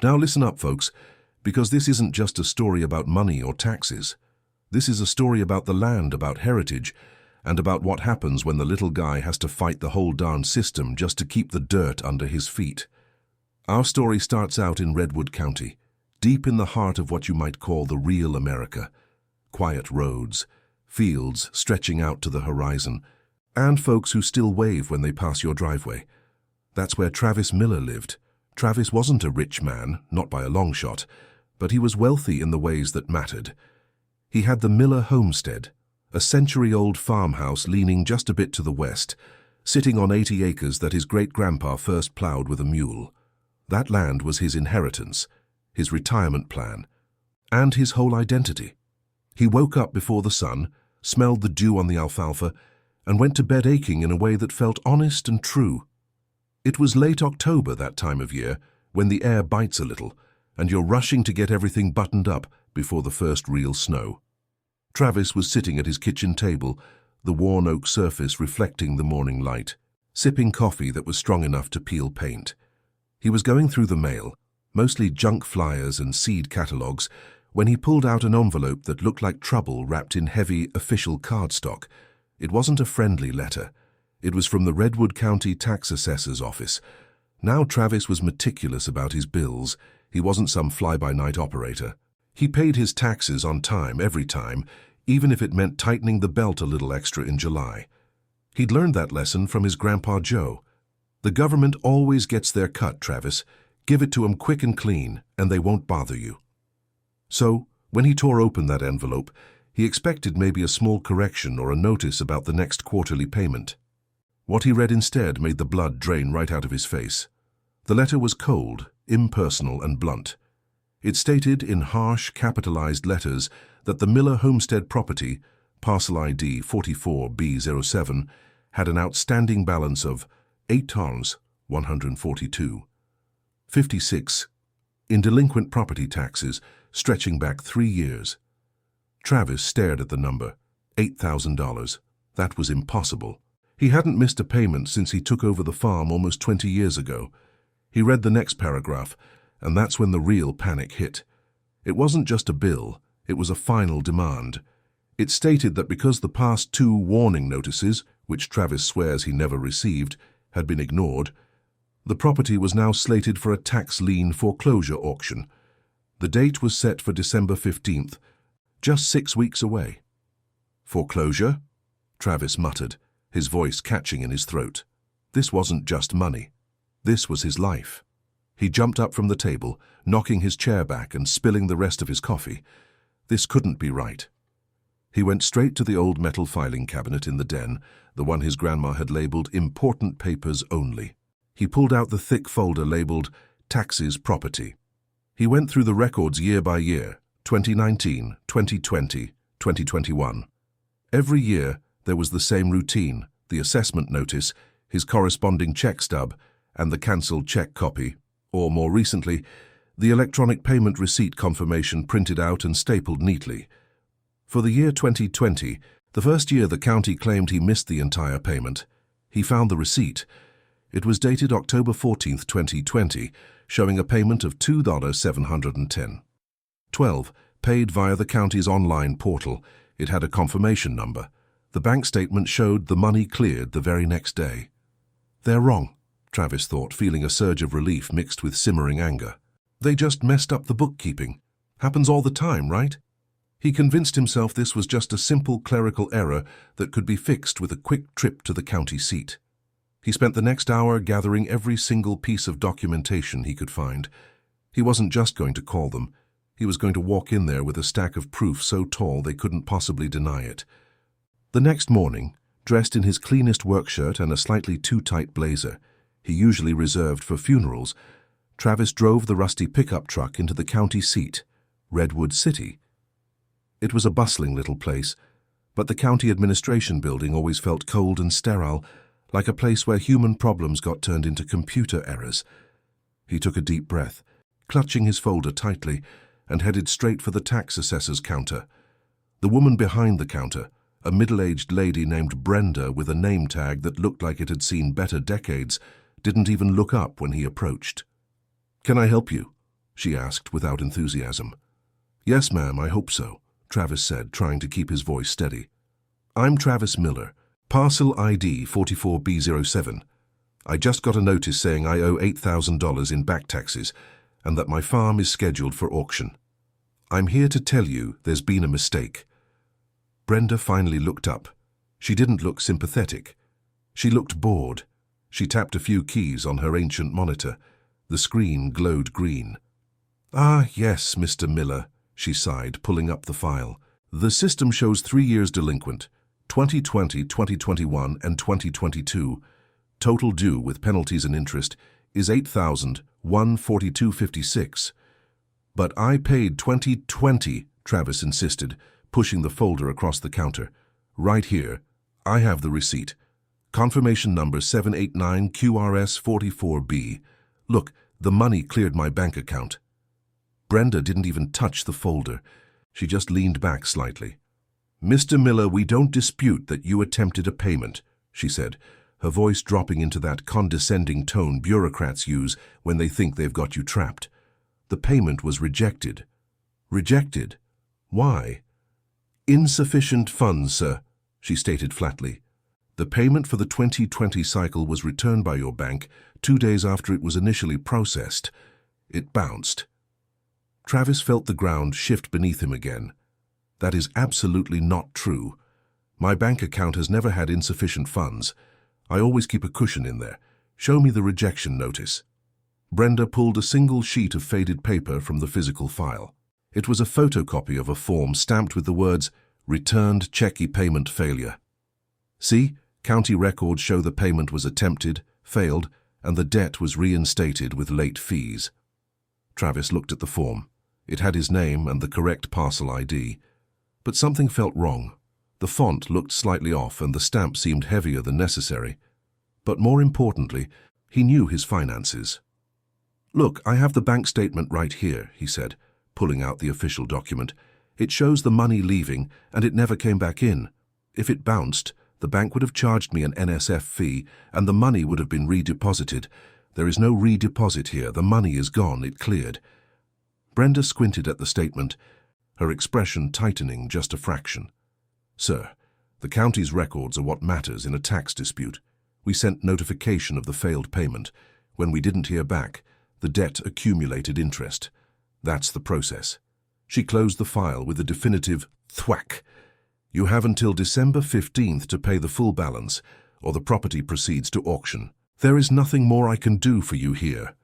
Now listen up, folks, because this isn't just a story about money or taxes. This is a story about the land, about heritage, and about what happens when the little guy has to fight the whole darn system just to keep the dirt under his feet. Our story starts out in Redwood County, deep in the heart of what you might call the real America. Quiet roads, fields stretching out to the horizon, and folks who still wave when they pass your driveway. That's where Travis Miller lived. Travis wasn't a rich man, not by a long shot, but he was wealthy in the ways that mattered. He had the Miller homestead, a century-old farmhouse leaning just a bit to the west, sitting on 80 acres that his great-grandpa first plowed with a mule. That land was his inheritance, his retirement plan, and his whole identity. He woke up before the sun, smelled the dew on the alfalfa, and went to bed aching in a way that felt honest and true. It was late October that time of year, when the air bites a little, and you're rushing to get everything buttoned up before the first real snow. Travis was sitting at his kitchen table, the worn oak surface reflecting the morning light, sipping coffee that was strong enough to peel paint. He was going through the mail, mostly junk flyers and seed catalogs, when he pulled out an envelope that looked like trouble wrapped in heavy official cardstock. It wasn't a friendly letter. It was from the Redwood County Tax Assessor's office. Now Travis was meticulous about his bills. He wasn't some fly-by-night operator. He paid his taxes on time every time, even if it meant tightening the belt a little extra in July. He'd learned that lesson from his Grandpa Joe. The government always gets their cut, Travis. Give it to 'em quick and clean, and they won't bother you. So, when he tore open that envelope, he expected maybe a small correction or a notice about the next quarterly payment. What he read instead made the blood drain right out of his face. The letter was cold, impersonal, and blunt. It stated in harsh, capitalized letters that the Miller homestead property, parcel ID 44B07, had an outstanding balance of $8,142, 56 in delinquent property taxes stretching back 3 years. Travis stared at the number, $8,000. That was impossible. He hadn't missed a payment since he took over the farm almost 20 years ago. He read the next paragraph, and that's when the real panic hit. It wasn't just a bill, it was a final demand. It stated that because the past 2 warning notices, which Travis swears he never received, had been ignored, the property was now slated for a tax lien foreclosure auction. The date was set for December 15th, just 6 weeks away. Foreclosure? Travis muttered, his voice catching in his throat. This wasn't just money. This was his life. He jumped up from the table, knocking his chair back and spilling the rest of his coffee. This couldn't be right. He went straight to the old metal filing cabinet in the den, the one his grandma had labeled Important Papers Only. He pulled out the thick folder labeled Taxes Property. He went through the records year by year, 2019, 2020, 2021. Every year, there was the same routine, the assessment notice, his corresponding check stub, and the cancelled check copy, or more recently, the electronic payment receipt confirmation printed out and stapled neatly. For the year 2020, the first year the county claimed he missed the entire payment, he found the receipt. It was dated October 14, 2020, showing a payment of $2,710. 12, paid via the county's online portal. It had a confirmation number. The bank statement showed the money cleared the very next day. They're wrong, Travis thought, feeling a surge of relief mixed with simmering anger. They just messed up the bookkeeping. Happens all the time, right? He convinced himself this was just a simple clerical error that could be fixed with a quick trip to the county seat. He spent the next hour gathering every single piece of documentation he could find. He wasn't just going to call them. He was going to walk in there with a stack of proof so tall they couldn't possibly deny it. The next morning, dressed in his cleanest work shirt and a slightly too tight blazer, he usually reserved for funerals, Travis drove the rusty pickup truck into the county seat, Redwood City. It was a bustling little place, but the county administration building always felt cold and sterile, like a place where human problems got turned into computer errors. He took a deep breath, clutching his folder tightly, and headed straight for the tax assessor's counter. The woman behind the counter, a middle-aged lady named Brenda with a name tag that looked like it had seen better decades, didn't even look up when he approached. "Can I help you?" she asked without enthusiasm. Yes, ma'am, I hope so, Travis said, trying to keep his voice steady. I'm Travis Miller, parcel ID 44B07. I just got a notice saying I owe $8,000 in back taxes and that my farm is scheduled for auction. I'm here to tell you there's been a mistake. Brenda finally looked up. She didn't look sympathetic. She looked bored. She tapped a few keys on her ancient monitor. The screen glowed green. Ah, yes, Mr. Miller, she sighed, pulling up the file. The system shows 3 years delinquent, 2020, 2021, and 2022. Total due with penalties and interest is $8,142.56. But I paid 2020, Travis insisted, pushing the folder across the counter. Right here. I have the receipt. Confirmation number 789QRS44B. Look, the money cleared my bank account. Brenda didn't even touch the folder. She just leaned back slightly. Mr. Miller, we don't dispute that you attempted a payment, she said, her voice dropping into that condescending tone bureaucrats use when they think they've got you trapped. The payment was rejected. Rejected? Why? Insufficient funds, sir, she stated flatly. The payment for the 2020 cycle was returned by your bank 2 days after it was initially processed. It bounced. Travis felt the ground shift beneath him again. That is absolutely not true. My bank account has never had insufficient funds. I always keep a cushion in there. Show me the rejection notice. Brenda pulled a single sheet of faded paper from the physical file. It was a photocopy of a form stamped with the words, "Returned check payment failure." See, county records show the payment was attempted, failed, and the debt was reinstated with late fees. Travis looked at the form. It had his name and the correct parcel ID. But something felt wrong. The font looked slightly off and the stamp seemed heavier than necessary. But more importantly, he knew his finances. Look, I have the bank statement right here, he said, pulling out the official document. It shows the money leaving and it never came back in. If it bounced, the bank would have charged me an NSF fee and the money would have been redeposited. There is no redeposit here. The money is gone. It cleared. Brenda squinted at the statement, her expression tightening just a fraction. Sir, the county's records are what matters in a tax dispute. We sent notification of the failed payment. When we didn't hear back, the debt accumulated interest. That's the process. She closed the file with a definitive thwack. You have until December 15th to pay the full balance, or the property proceeds to auction. There is nothing more I can do for you here.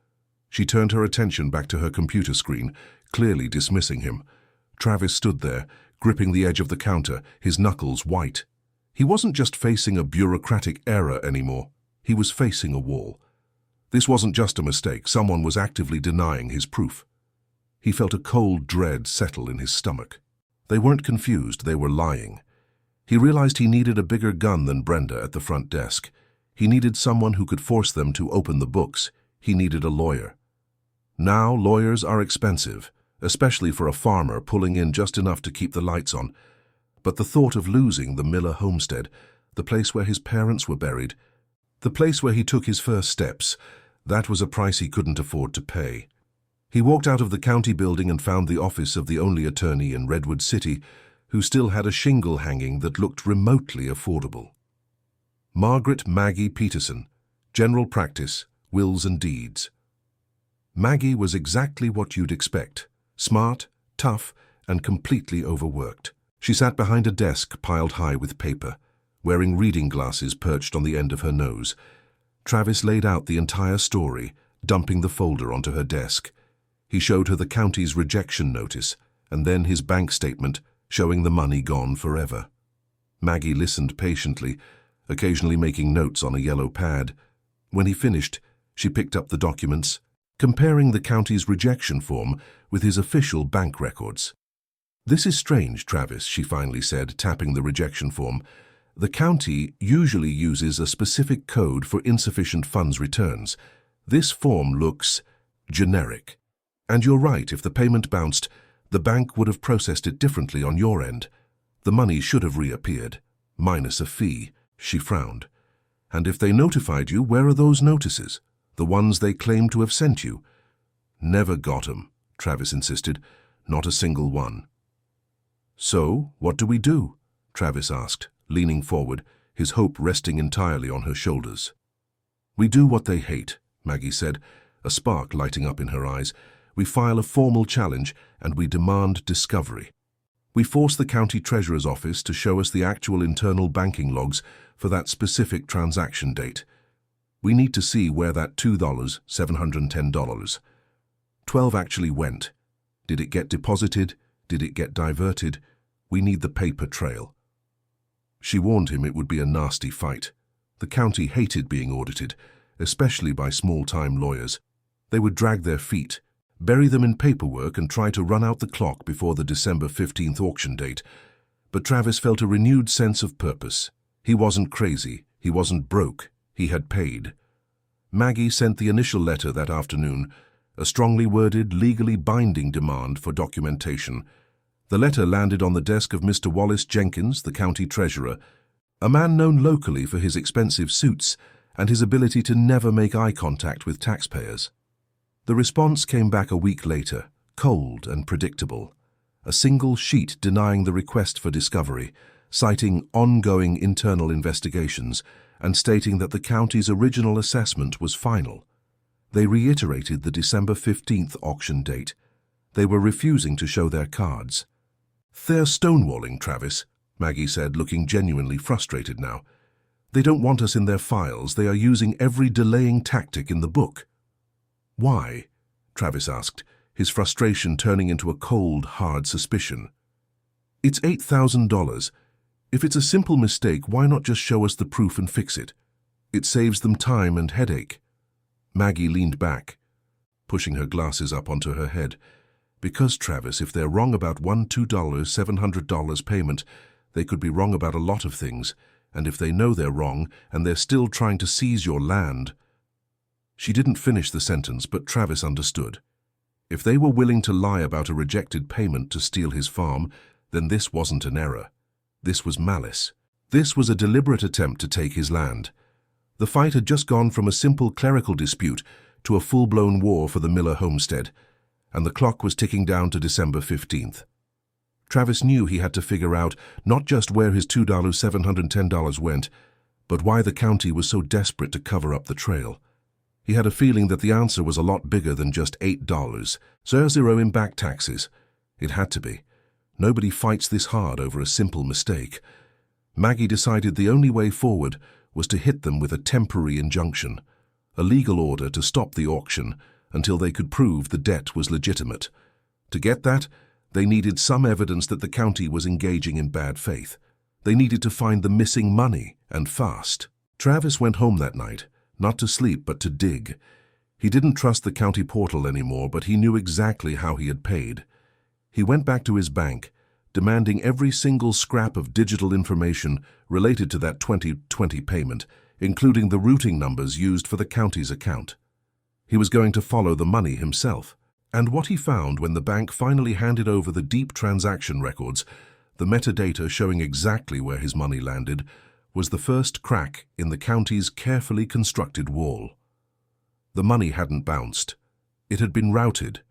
She turned her attention back to her computer screen, clearly dismissing him. Travis stood there, gripping the edge of the counter, his knuckles white. He wasn't just facing a bureaucratic error anymore. He was facing a wall. This wasn't just a mistake. Someone was actively denying his proof. He felt a cold dread settle in his stomach. They weren't confused. They were lying. He realized he needed a bigger gun than Brenda at the front desk. He needed someone who could force them to open the books. He needed a lawyer. Now lawyers are expensive, especially for a farmer pulling in just enough to keep the lights on. But the thought of losing the Miller homestead, the place where his parents were buried, the place where he took his first steps, that was a price he couldn't afford to pay. He walked out of the county building and found the office of the only attorney in Redwood City who still had a shingle hanging that looked remotely affordable. Margaret Maggie Peterson, General Practice, Wills and Deeds. Maggie was exactly what you'd expect. Smart, tough, and completely overworked. She sat behind a desk piled high with paper, wearing reading glasses perched on the end of her nose. Travis laid out the entire story, dumping the folder onto her desk. He showed her the county's rejection notice, and then his bank statement showing the money gone forever. Maggie listened patiently, occasionally making notes on a yellow pad. When he finished, she picked up the documents, comparing the county's rejection form with his official bank records. "This is strange, Travis," she finally said, tapping the rejection form. "The county usually uses a specific code for insufficient funds returns. This form looks generic. And you're right, if the payment bounced, the bank would have processed it differently on your end. The money should have reappeared, minus a fee." She frowned. "And if they notified you, where are those notices? The ones they claim to have sent you?" "Never got 'em," Travis insisted. Not a single one. So, what do we do? Travis asked, leaning forward, his hope resting entirely on her shoulders. We do what they hate, Maggie said, a spark lighting up in her eyes. We file a formal challenge and we demand discovery. We force the county treasurer's office to show us the actual internal banking logs for that specific transaction date. We need to see where that $2,710. 12 actually went. Did it get deposited? Did it get diverted? We need the paper trail. She warned him it would be a nasty fight. The county hated being audited, especially by small-time lawyers. They would drag their feet, bury them in paperwork and try to run out the clock before the December 15th auction date. But Travis felt a renewed sense of purpose. He wasn't crazy, he wasn't broke, he had paid. Maggie sent the initial letter that afternoon, a strongly worded, legally binding demand for documentation. The letter landed on the desk of Mr. Wallace Jenkins, the county treasurer, a man known locally for his expensive suits and his ability to never make eye contact with taxpayers. The response came back a week later, cold and predictable. A single sheet denying the request for discovery, citing ongoing internal investigations and stating that the county's original assessment was final. They reiterated the December 15th auction date. They were refusing to show their cards. They're stonewalling, Travis, Maggie said, looking genuinely frustrated now. They don't want us in their files. They are using every delaying tactic in the book. Why? Travis asked, his frustration turning into a cold, hard suspicion. It's $8,000. If it's a simple mistake, why not just show us the proof and fix it? It saves them time and headache. Maggie leaned back, pushing her glasses up onto her head. Because, Travis, if they're wrong about one $2,700 payment, they could be wrong about a lot of things, and if they know they're wrong and they're still trying to seize your land... She didn't finish the sentence, but Travis understood. If they were willing to lie about a rejected payment to steal his farm, then this wasn't an error. This was malice. This was a deliberate attempt to take his land. The fight had just gone from a simple clerical dispute to a full-blown war for the Miller homestead, and the clock was ticking down to December 15th. Travis knew he had to figure out not just where his $2,710 went, but why the county was so desperate to cover up the trail. He had a feeling that the answer was a lot bigger than just $8. Zero in back taxes. It had to be. Nobody fights this hard over a simple mistake. Maggie decided the only way forward was to hit them with a temporary injunction, a legal order to stop the auction until they could prove the debt was legitimate. To get that, they needed some evidence that the county was engaging in bad faith. They needed to find the missing money, and fast. Travis went home that night, not to sleep but to dig. He didn't trust the county portal anymore, but he knew exactly how he had paid. He went back to his bank, demanding every single scrap of digital information related to that 2020 payment, including the routing numbers used for the county's account. He was going to follow the money himself. And what he found when the bank finally handed over the deep transaction records, the metadata showing exactly where his money landed, was the first crack in the county's carefully constructed wall. The money hadn't bounced. It had been routed,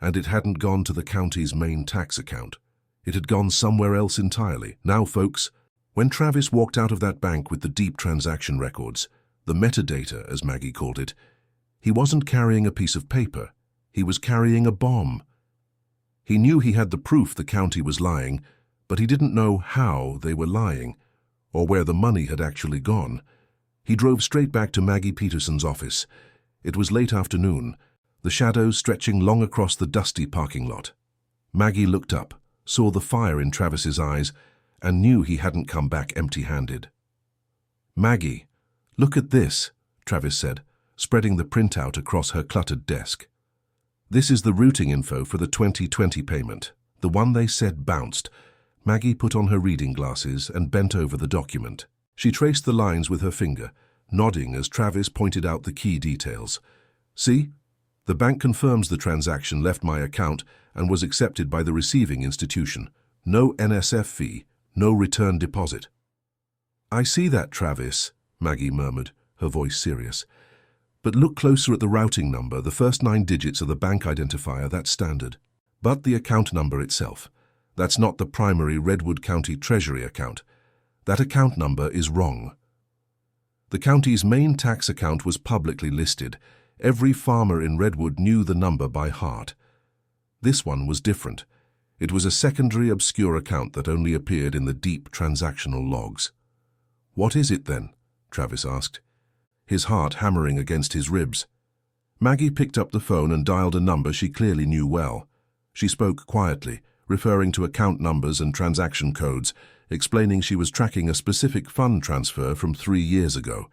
and it hadn't gone to the county's main tax account. It had gone somewhere else entirely. Now, folks, when Travis walked out of that bank with the deep transaction records, the metadata, as Maggie called it, he wasn't carrying a piece of paper. He was carrying a bomb. He knew he had the proof the county was lying, but he didn't know how they were lying, or where the money had actually gone. He drove straight back to Maggie Peterson's office. It was late afternoon, the shadows stretching long across the dusty parking lot. Maggie looked up, saw the fire in Travis's eyes, and knew he hadn't come back empty-handed. "Maggie, look at this," Travis said, spreading the printout across her cluttered desk. "This is the routing info for the 2020 payment, the one they said bounced." Maggie put on her reading glasses and bent over the document. She traced the lines with her finger, nodding as Travis pointed out the key details. "See? The bank confirms the transaction left my account and was accepted by the receiving institution. No NSF fee, no return deposit." "I see that, Travis," Maggie murmured, her voice serious. But look closer at the routing number, the first 9 digits of the bank identifier, that's standard. But the account number itself, that's not the primary Redwood County Treasury account. That account number is wrong. The county's main tax account was publicly listed. Every farmer in Redwood knew the number by heart. This one was different. It was a secondary obscure account that only appeared in the deep transactional logs. "What is it then?" Travis asked, his heart hammering against his ribs. Maggie picked up the phone and dialed a number she clearly knew well. She spoke quietly, referring to account numbers and transaction codes, explaining she was tracking a specific fund transfer from 3 years ago.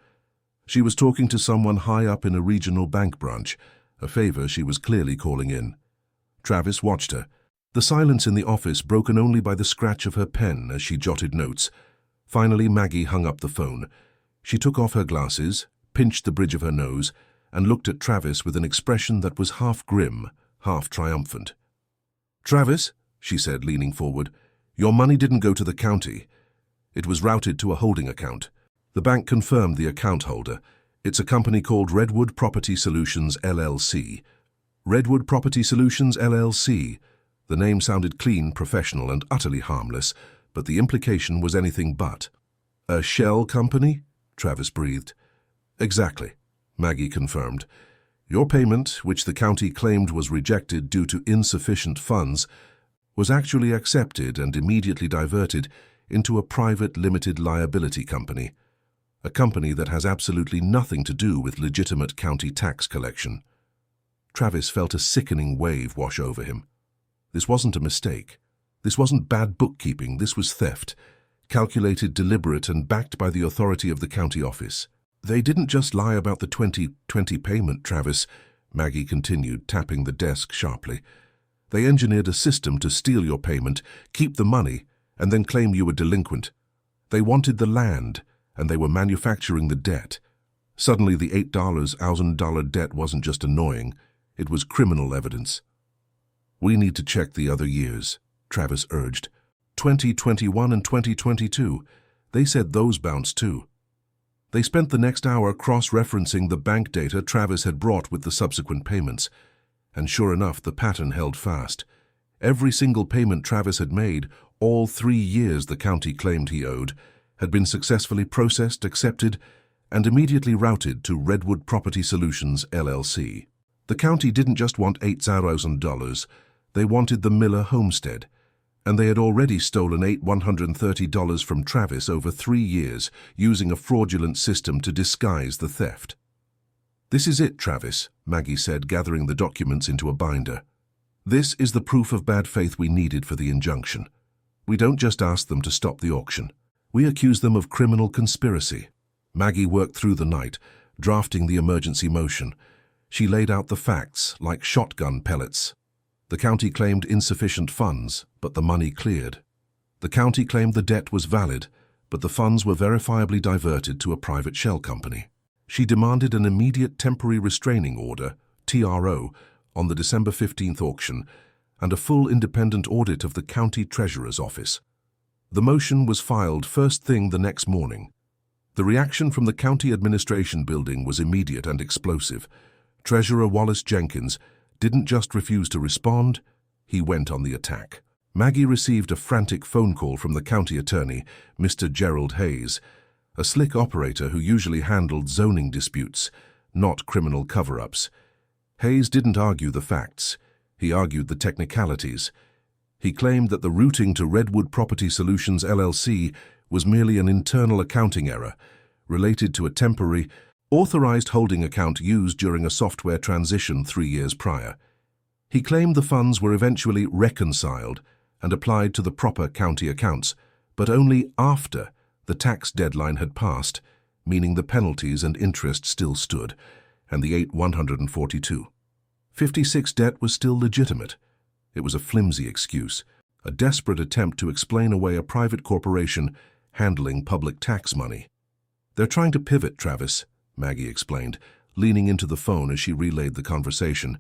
She was talking to someone high up in a regional bank branch, a favor she was clearly calling in. Travis watched her, the silence in the office broken only by the scratch of her pen as she jotted notes. Finally, Maggie hung up the phone. She took off her glasses, pinched the bridge of her nose, and looked at Travis with an expression that was half grim, half triumphant. "Travis," she said, leaning forward, "your money didn't go to the county. It was routed to a holding account." The bank confirmed the account holder. It's a company called Redwood Property Solutions, LLC. Redwood Property Solutions, LLC. The name sounded clean, professional, and utterly harmless, but the implication was anything but. "A shell company?" Travis breathed. "Exactly," Maggie confirmed. "Your payment, which the county claimed was rejected due to insufficient funds, was actually accepted and immediately diverted into a private limited liability company, a company that has absolutely nothing to do with legitimate county tax collection." Travis felt a sickening wave wash over him. This wasn't a mistake. This wasn't bad bookkeeping. This was theft, calculated, deliberate, and backed by the authority of the county office. "They didn't just lie about the 2020 payment, Travis," Maggie continued, tapping the desk sharply. "They engineered a system to steal your payment, keep the money, and then claim you were delinquent. They wanted the land, and they were manufacturing the debt. Suddenly, the $8,000 debt wasn't just annoying, it was criminal evidence." "We need to check the other years," Travis urged. 2021 and 2022. They said those bounced too. They spent the next hour cross-referencing the bank data Travis had brought with the subsequent payments. And sure enough, the pattern held fast. Every single payment Travis had made, all 3 years the county claimed he owed, had been successfully processed, accepted, and immediately routed to Redwood Property Solutions, LLC. The county didn't just want $8,000, they wanted the Miller homestead, and they had already stolen $130 from Travis over 3 years, using a fraudulent system to disguise the theft. "This is it, Travis," Maggie said, gathering the documents into a binder. "This is the proof of bad faith we needed for the injunction. We don't just ask them to stop the auction. We accuse them of criminal conspiracy." Maggie worked through the night, drafting the emergency motion. She laid out the facts like shotgun pellets. The county claimed insufficient funds, but the money cleared. The county claimed the debt was valid, but the funds were verifiably diverted to a private shell company. She demanded an immediate temporary restraining order, TRO, on the December 15th auction, and a full independent audit of the county treasurer's office. The motion was filed first thing the next morning. The reaction from the county administration building was immediate and explosive. Treasurer Wallace Jenkins didn't just refuse to respond, he went on the attack. Maggie received a frantic phone call from the county attorney, Mr. Gerald Hayes, a slick operator who usually handled zoning disputes, not criminal cover-ups. Hayes didn't argue the facts, he argued the technicalities. He claimed that the routing to Redwood Property Solutions, LLC was merely an internal accounting error, related to a temporary, authorized holding account used during a software transition 3 years prior. He claimed the funds were eventually reconciled and applied to the proper county accounts, but only after the tax deadline had passed, meaning the penalties and interest still stood, and the $8,142.56 debt was still legitimate. It was a flimsy excuse, a desperate attempt to explain away a private corporation handling public tax money. "They're trying to pivot, Travis," Maggie explained, leaning into the phone as she relayed the conversation.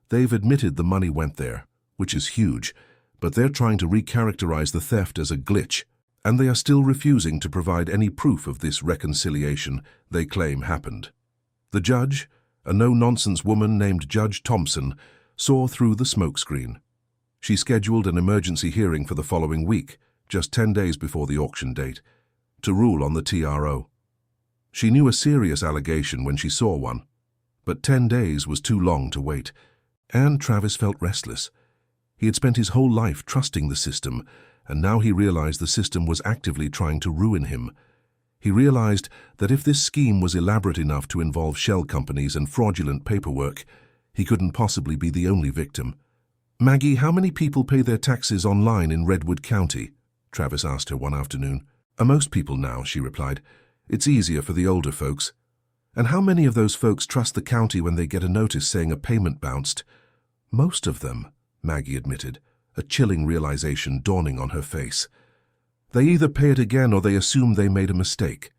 "They've admitted the money went there, which is huge, but they're trying to recharacterize the theft as a glitch, and they are still refusing to provide any proof of this reconciliation they claim happened." The judge, A no-nonsense woman named Judge Thompson saw through the smokescreen. She scheduled an emergency hearing for the following week, just 10 days before the auction date, to rule on the TRO. She knew a serious allegation when she saw one, but 10 days was too long to wait, and Travis felt restless. He had spent his whole life trusting the system, and now he realized the system was actively trying to ruin him. He realized that if this scheme was elaborate enough to involve shell companies and fraudulent paperwork, he couldn't possibly be the only victim. "Maggie, how many people pay their taxes online in Redwood County?" Travis asked her one afternoon. "Most people now," she replied. "It's easier for the older folks." "And how many of those folks trust the county when they get a notice saying a payment bounced?" "Most of them," Maggie admitted, a chilling realization dawning on her face. "They either pay it again or they assume they made a mistake."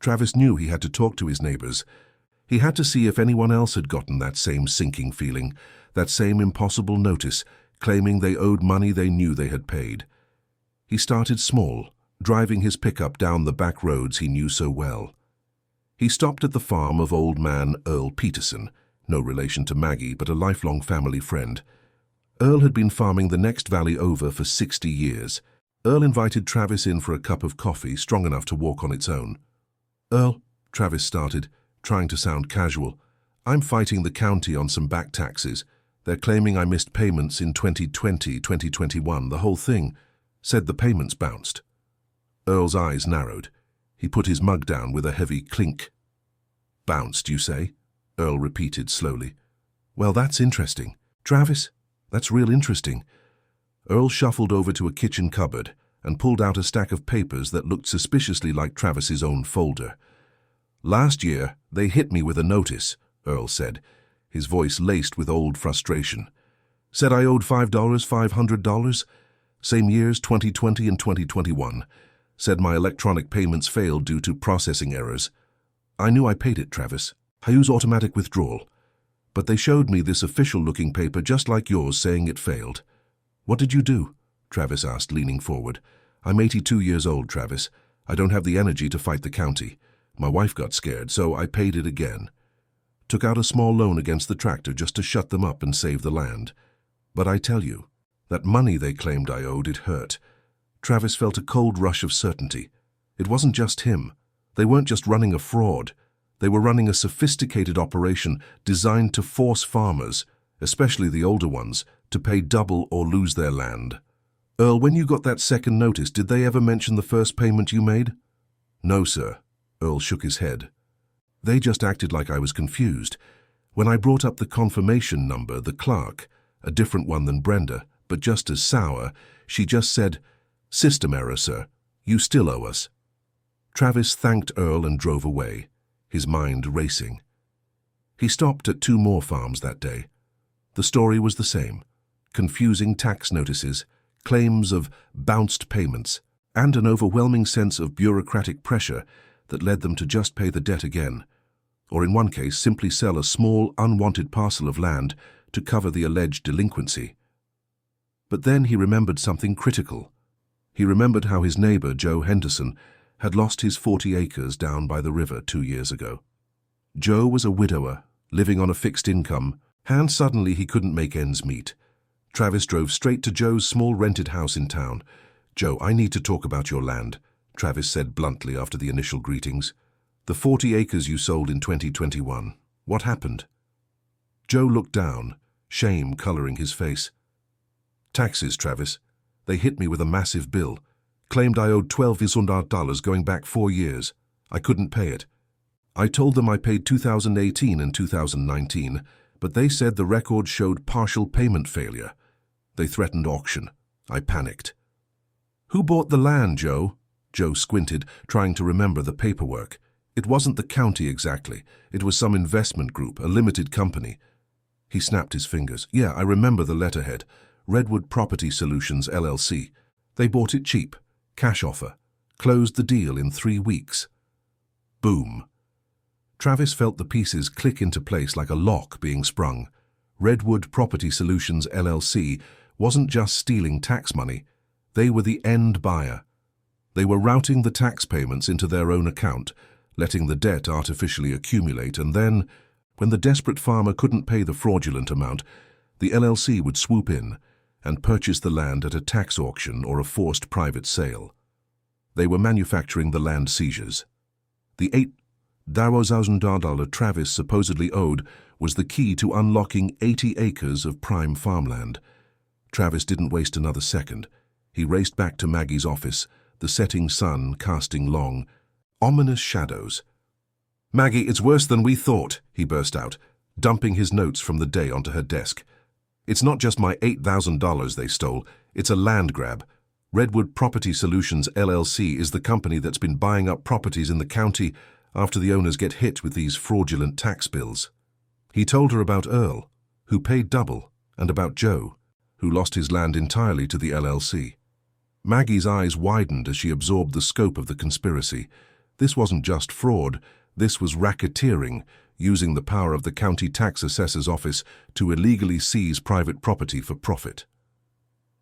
Travis knew he had to talk to his neighbors. He had to see if anyone else had gotten that same sinking feeling, that same impossible notice, claiming they owed money they knew they had paid. He started small, driving his pickup down the back roads he knew so well. He stopped at the farm of old man Earl Peterson, no relation to Maggie but a lifelong family friend. Earl had been farming the next valley over for 60 years. Earl invited Travis in for a cup of coffee strong enough to walk on its own. "Earl," Travis started, trying to sound casual, "I'm fighting the county on some back taxes. They're claiming I missed payments in 2020, 2021, the whole thing. Said the payments bounced." Earl's eyes narrowed. He put his mug down with a heavy clink. "Bounced, you say?" Earl repeated slowly. "Well, that's interesting. Travis, that's real interesting." Earl shuffled over to a kitchen cupboard and pulled out a stack of papers that looked suspiciously like Travis's own folder. "Last year, they hit me with a notice," Earl said, his voice laced with old frustration. "Said I owed $5, $500. Same years, 2020 and 2021. Said my electronic payments failed due to processing errors. I knew I paid it, Travis. I use automatic withdrawal. But they showed me this official-looking paper just like yours saying it failed." "What did you do?" Travis asked, leaning forward. "I'm 82 years old, Travis. I don't have the energy to fight the county. My wife got scared, so I paid it again. Took out a small loan against the tractor just to shut them up and save the land. But I tell you, that money they claimed I owed, it hurt." Travis felt a cold rush of certainty. It wasn't just him. They weren't just running a fraud. They were running a sophisticated operation designed to force farmers, especially the older ones, to pay double or lose their land. "Earl, when you got that second notice, did they ever mention the first payment you made?" "No, sir." Earl shook his head. "They just acted like I was confused. When I brought up the confirmation number, the clerk, a different one than Brenda, but just as sour, she just said, 'System error, sir. You still owe us.'" Travis thanked Earl and drove away, his mind racing. He stopped at 2 more farms that day. The story was the same. Confusing tax notices, claims of bounced payments, and an overwhelming sense of bureaucratic pressure that led them to just pay the debt again, or in one case simply sell a small, unwanted parcel of land to cover the alleged delinquency. But then he remembered something critical. He remembered how his neighbor, Joe Henderson, had lost his 40 acres down by the river 2 years ago. Joe was a widower, living on a fixed income, and suddenly he couldn't make ends meet. Travis drove straight to Joe's small rented house in town. "Joe, I need to talk about your land," Travis said bluntly after the initial greetings. "The 40 acres you sold in 2021. What happened?" Joe looked down, shame coloring his face. "Taxes, Travis. They hit me with a massive bill. Claimed I owed $1,200 going back 4 years. I couldn't pay it. I told them I paid 2018 and 2019, but they said the record showed partial payment failure. They threatened auction. I panicked." "Who bought the land, Joe?" Joe squinted, trying to remember the paperwork. It wasn't the county exactly. It was some investment group, a limited company. He snapped his fingers. "Yeah, I remember the letterhead. Redwood Property Solutions, LLC. They bought it cheap. Cash offer. Closed the deal in 3 weeks." Boom. Travis felt the pieces click into place like a lock being sprung. Redwood Property Solutions, LLC wasn't just stealing tax money. They were the end buyer. They were routing the tax payments into their own account, letting the debt artificially accumulate, and then, When the desperate farmer couldn't pay the fraudulent amount, the LLC would swoop in and purchase the land at a tax auction or a forced private sale. They were manufacturing the land seizures. The $8,000 Travis supposedly owed was the key to unlocking 80 acres of prime farmland. Travis didn't waste another second. He raced back to Maggie's office, the setting sun casting long, ominous shadows. "Maggie, it's worse than we thought," he burst out, dumping his notes from the day onto her desk. "It's not just my $8,000 they stole, it's a land grab. Redwood Property Solutions LLC is the company that's been buying up properties in the county after the owners get hit with these fraudulent tax bills." He told her about Earl, who paid double, and about Joe, who lost his land entirely to the LLC. Maggie's eyes widened as she absorbed the scope of the conspiracy. This wasn't just fraud, this was racketeering, using the power of the county tax assessor's office to illegally seize private property for profit.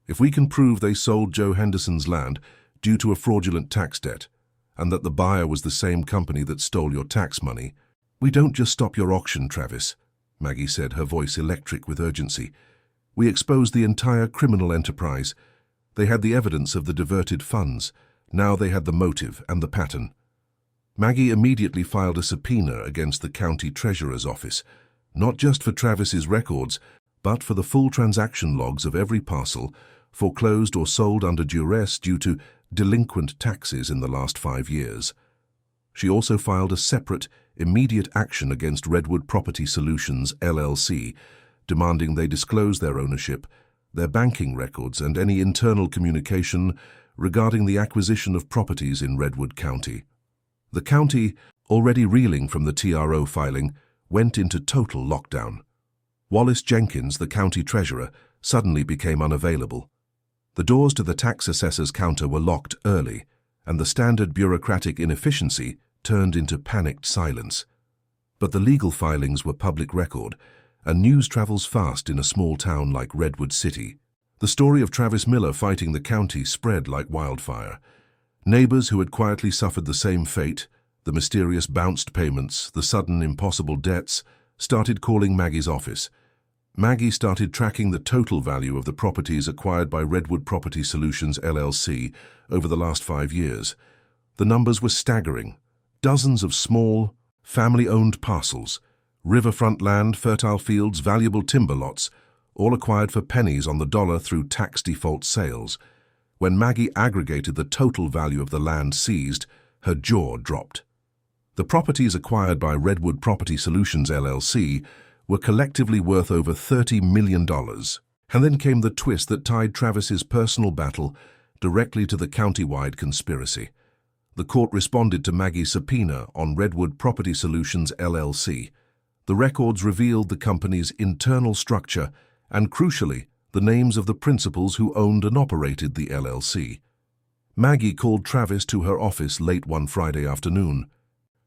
"If we can prove they sold Joe Henderson's land due to a fraudulent tax debt, and that the buyer was the same company that stole your tax money, we don't just stop your auction, Travis," Maggie said, her voice electric with urgency. "We expose the entire criminal enterprise. They had the evidence of the diverted funds. Now they had the motive and the pattern." Maggie immediately filed a subpoena against the county treasurer's office, not just for Travis's records, but for the full transaction logs of every parcel foreclosed or sold under duress due to delinquent taxes in the last 5 years. She also filed a separate, immediate action against Redwood Property Solutions LLC, demanding they disclose their ownership, their banking records, and any internal communication regarding the acquisition of properties in Redwood County. The county, already reeling from the TRO filing, went into total lockdown. Wallace Jenkins, the county treasurer, suddenly became unavailable. The doors to the tax assessor's counter were locked early, and the standard bureaucratic inefficiency turned into panicked silence. But the legal filings were public record, and news travels fast in a small town like Redwood City. The story of Travis Miller fighting the county spread like wildfire. Neighbors who had quietly suffered the same fate, the mysterious bounced payments, the sudden impossible debts, started calling Maggie's office. Maggie started tracking the total value of the properties acquired by Redwood Property Solutions LLC over the last 5 years. The numbers were staggering. Dozens of small, family-owned parcels, riverfront land, fertile fields, valuable timber lots, all acquired for pennies on the dollar through tax default sales. When Maggie aggregated the total value of the land seized, her jaw dropped. The properties acquired by Redwood Property Solutions LLC were collectively worth over $30 million. And then came the twist that tied Travis's personal battle directly to the county-wide conspiracy. The court responded to Maggie's subpoena on Redwood Property Solutions LLC. The records revealed the company's internal structure and, crucially, the names of the principals who owned and operated the LLC. Maggie called Travis to her office late one Friday afternoon.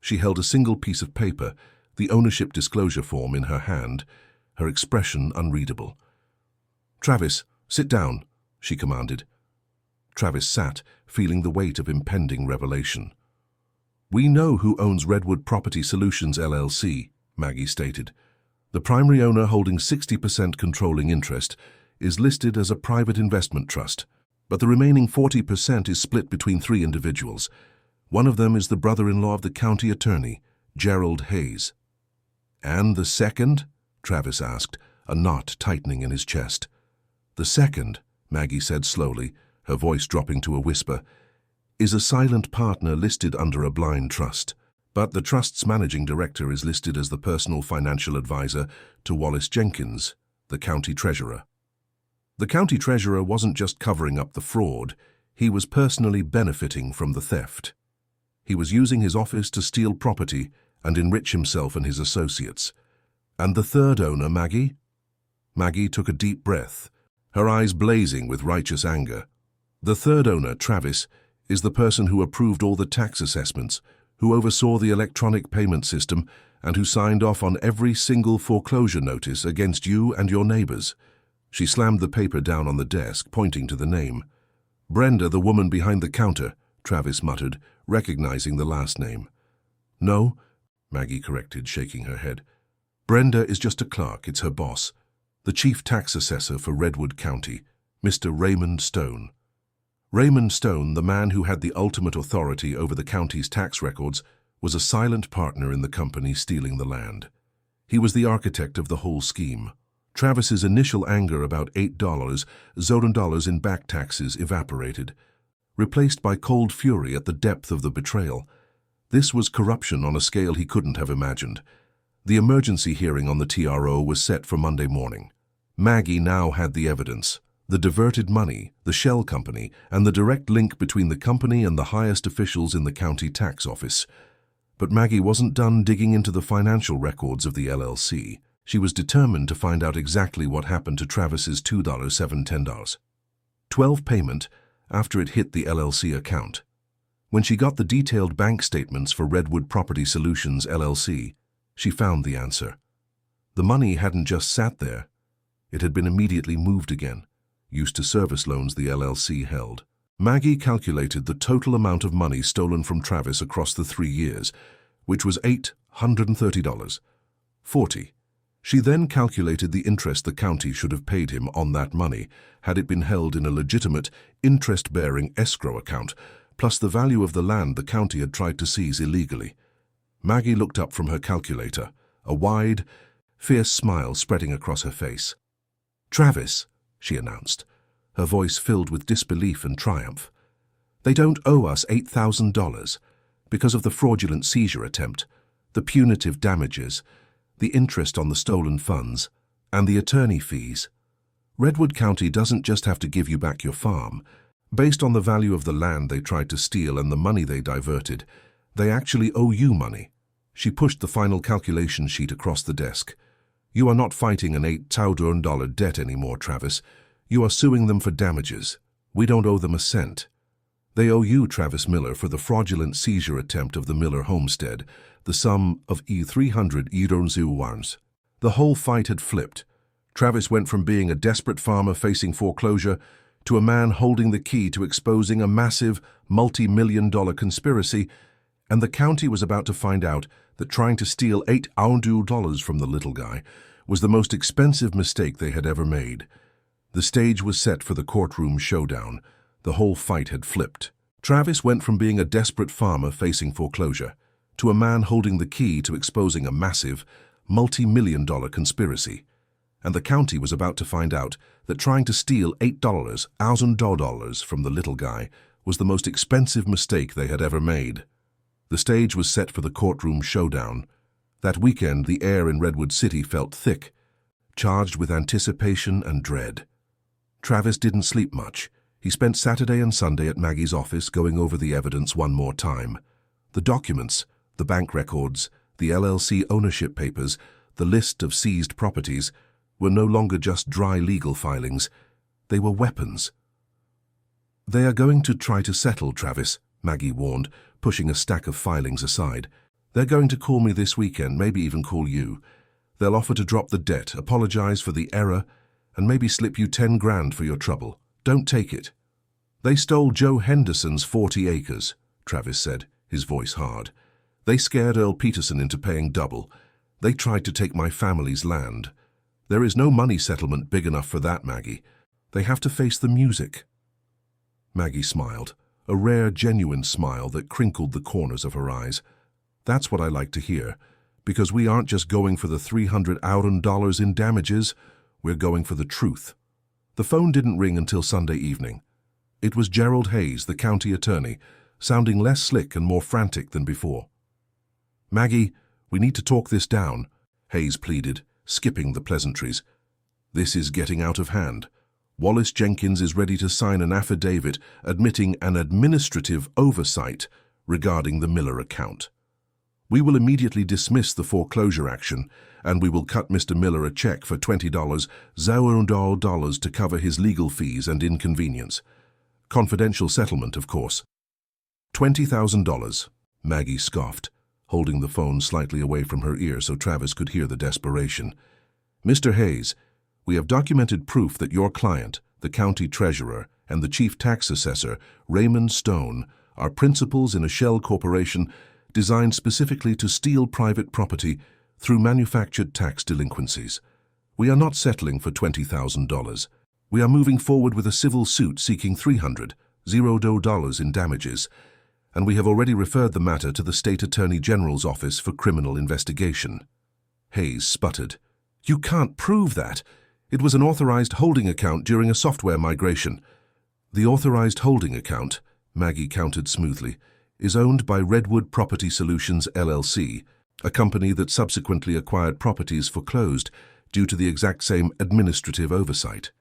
She held a single piece of paper, the ownership disclosure form, in her hand, her expression unreadable. "Travis, sit down," she commanded. Travis sat, feeling the weight of impending revelation. "We know who owns Redwood Property Solutions LLC," Maggie stated. "The primary owner, holding 60% controlling interest, is listed as a private investment trust, but the remaining 40% is split between 3 individuals. One of them is the brother-in-law of the county attorney, Gerald Hayes." "And the second?" Travis asked, a knot tightening in his chest. "The second," Maggie said slowly, her voice dropping to a whisper, "is a silent partner listed under a blind trust, but the trust's managing director is listed as the personal financial advisor to Wallace Jenkins, the county treasurer." The county treasurer wasn't just covering up the fraud, he was personally benefiting from the theft. He was using his office to steal property and enrich himself and his associates. "And the third owner, Maggie?" Maggie took a deep breath, her eyes blazing with righteous anger. "The third owner, Travis, is the person who approved all the tax assessments, who oversaw the electronic payment system, and who signed off on every single foreclosure notice against you and your neighbors." She slammed the paper down on the desk, pointing to the name. "Brenda, the woman behind the counter," Travis muttered, recognizing the last name. "No," Maggie corrected, shaking her head. Brenda is just a clerk, it's her boss, the chief tax assessor for Redwood County, Mr. Raymond Stone. Raymond Stone, the man who had the ultimate authority over the county's tax records, was a silent partner in the company stealing the land. He was the architect of the whole scheme. Travis's initial anger about $8 in back taxes evaporated, replaced by cold fury at the depth of the betrayal. This was corruption on a scale he couldn't have imagined. The emergency hearing on the TRO was set for Monday morning. Maggie now had the evidence, the diverted money, the shell company, and the direct link between the company and the highest officials in the county tax office. But Maggie wasn't done digging into the financial records of the LLC. She was determined to find out exactly what happened to Travis's $2,710 payment after it hit the LLC account. When she got the detailed bank statements for Redwood Property Solutions LLC, she found the answer. The money hadn't just sat there. It had been immediately moved again, used to service loans the LLC held. Maggie calculated the total amount of money stolen from Travis across the 3 years, which was $830.40. She then calculated the interest the county should have paid him on that money had it been held in a legitimate, interest-bearing escrow account, plus the value of the land the county had tried to seize illegally. Maggie looked up from her calculator, a wide, fierce smile spreading across her face. "Travis," she announced, her voice filled with disbelief and triumph. "They don't owe us $8,000 because of the fraudulent seizure attempt, the punitive damages, the interest on the stolen funds, and the attorney fees. Redwood County doesn't just have to give you back your farm. Based on the value of the land they tried to steal and the money they diverted, they actually owe you money." She pushed the final calculation sheet across the desk. "You are not fighting an $8,000 debt anymore, Travis. You are suing them for damages. We don't owe them a cent. They owe you, Travis Miller, for the fraudulent seizure attempt of the Miller homestead, the sum of $300,000. The whole fight had flipped. Travis went from being a desperate farmer facing foreclosure to a man holding the key to exposing a massive, multi-million-dollar conspiracy, and the county was about to find out that trying to steal $8,000 from the little guy was the most expensive mistake they had ever made. The stage was set for the courtroom showdown. The whole fight had flipped. Travis went from being a desperate farmer facing foreclosure to a man holding the key to exposing a massive, multi-million-dollar conspiracy. And the county was about to find out that trying to steal $8,000 from the little guy was the most expensive mistake they had ever made. The stage was set for the courtroom showdown. That weekend, the air in Redwood City felt thick, charged with anticipation and dread. Travis didn't sleep much. He spent Saturday and Sunday at Maggie's office going over the evidence one more time. The documents, the bank records, the LLC ownership papers, the list of seized properties were no longer just dry legal filings. They were weapons. "They are going to try to settle, Travis," Maggie warned, pushing a stack of filings aside. "They're going to call me this weekend, maybe even call you. They'll offer to drop the debt, apologize for the error, and maybe slip you 10 grand for your trouble. Don't take it." "They stole Joe Henderson's 40 acres, Travis said, his voice hard. "They scared Earl Peterson into paying double. They tried to take my family's land. There is no money settlement big enough for that, Maggie. They have to face the music." Maggie smiled, a rare, genuine smile that crinkled the corners of her eyes. "That's what I like to hear, because we aren't just going for the $300,000 in damages, we're going for the truth." The phone didn't ring until Sunday evening. It was Gerald Hayes, the county attorney, sounding less slick and more frantic than before. "Maggie, we need to talk this down," Hayes pleaded, skipping the pleasantries. "This is getting out of hand. Wallace Jenkins is ready to sign an affidavit admitting an administrative oversight regarding the Miller account. We will immediately dismiss the foreclosure action, and we will cut Mr. Miller a check for $20,000 to cover his legal fees and inconvenience. Confidential settlement, of course." $20,000, Maggie scoffed, holding the phone slightly away from her ear so Travis could hear the desperation. "Mr. Hayes, we have documented proof that your client, the county treasurer, and the chief tax assessor, Raymond Stone, are principals in a shell corporation designed specifically to steal private property through manufactured tax delinquencies. We are not settling for $20,000. We are moving forward with a civil suit seeking $300,000 in damages, and we have already referred the matter to the State Attorney General's Office for Criminal Investigation. Hayes sputtered. You can't prove that. It was an authorized holding account during a software migration. The authorized holding account, Maggie countered smoothly, is owned by Redwood Property Solutions LLC, a company that subsequently acquired properties foreclosed due to the exact same administrative oversight.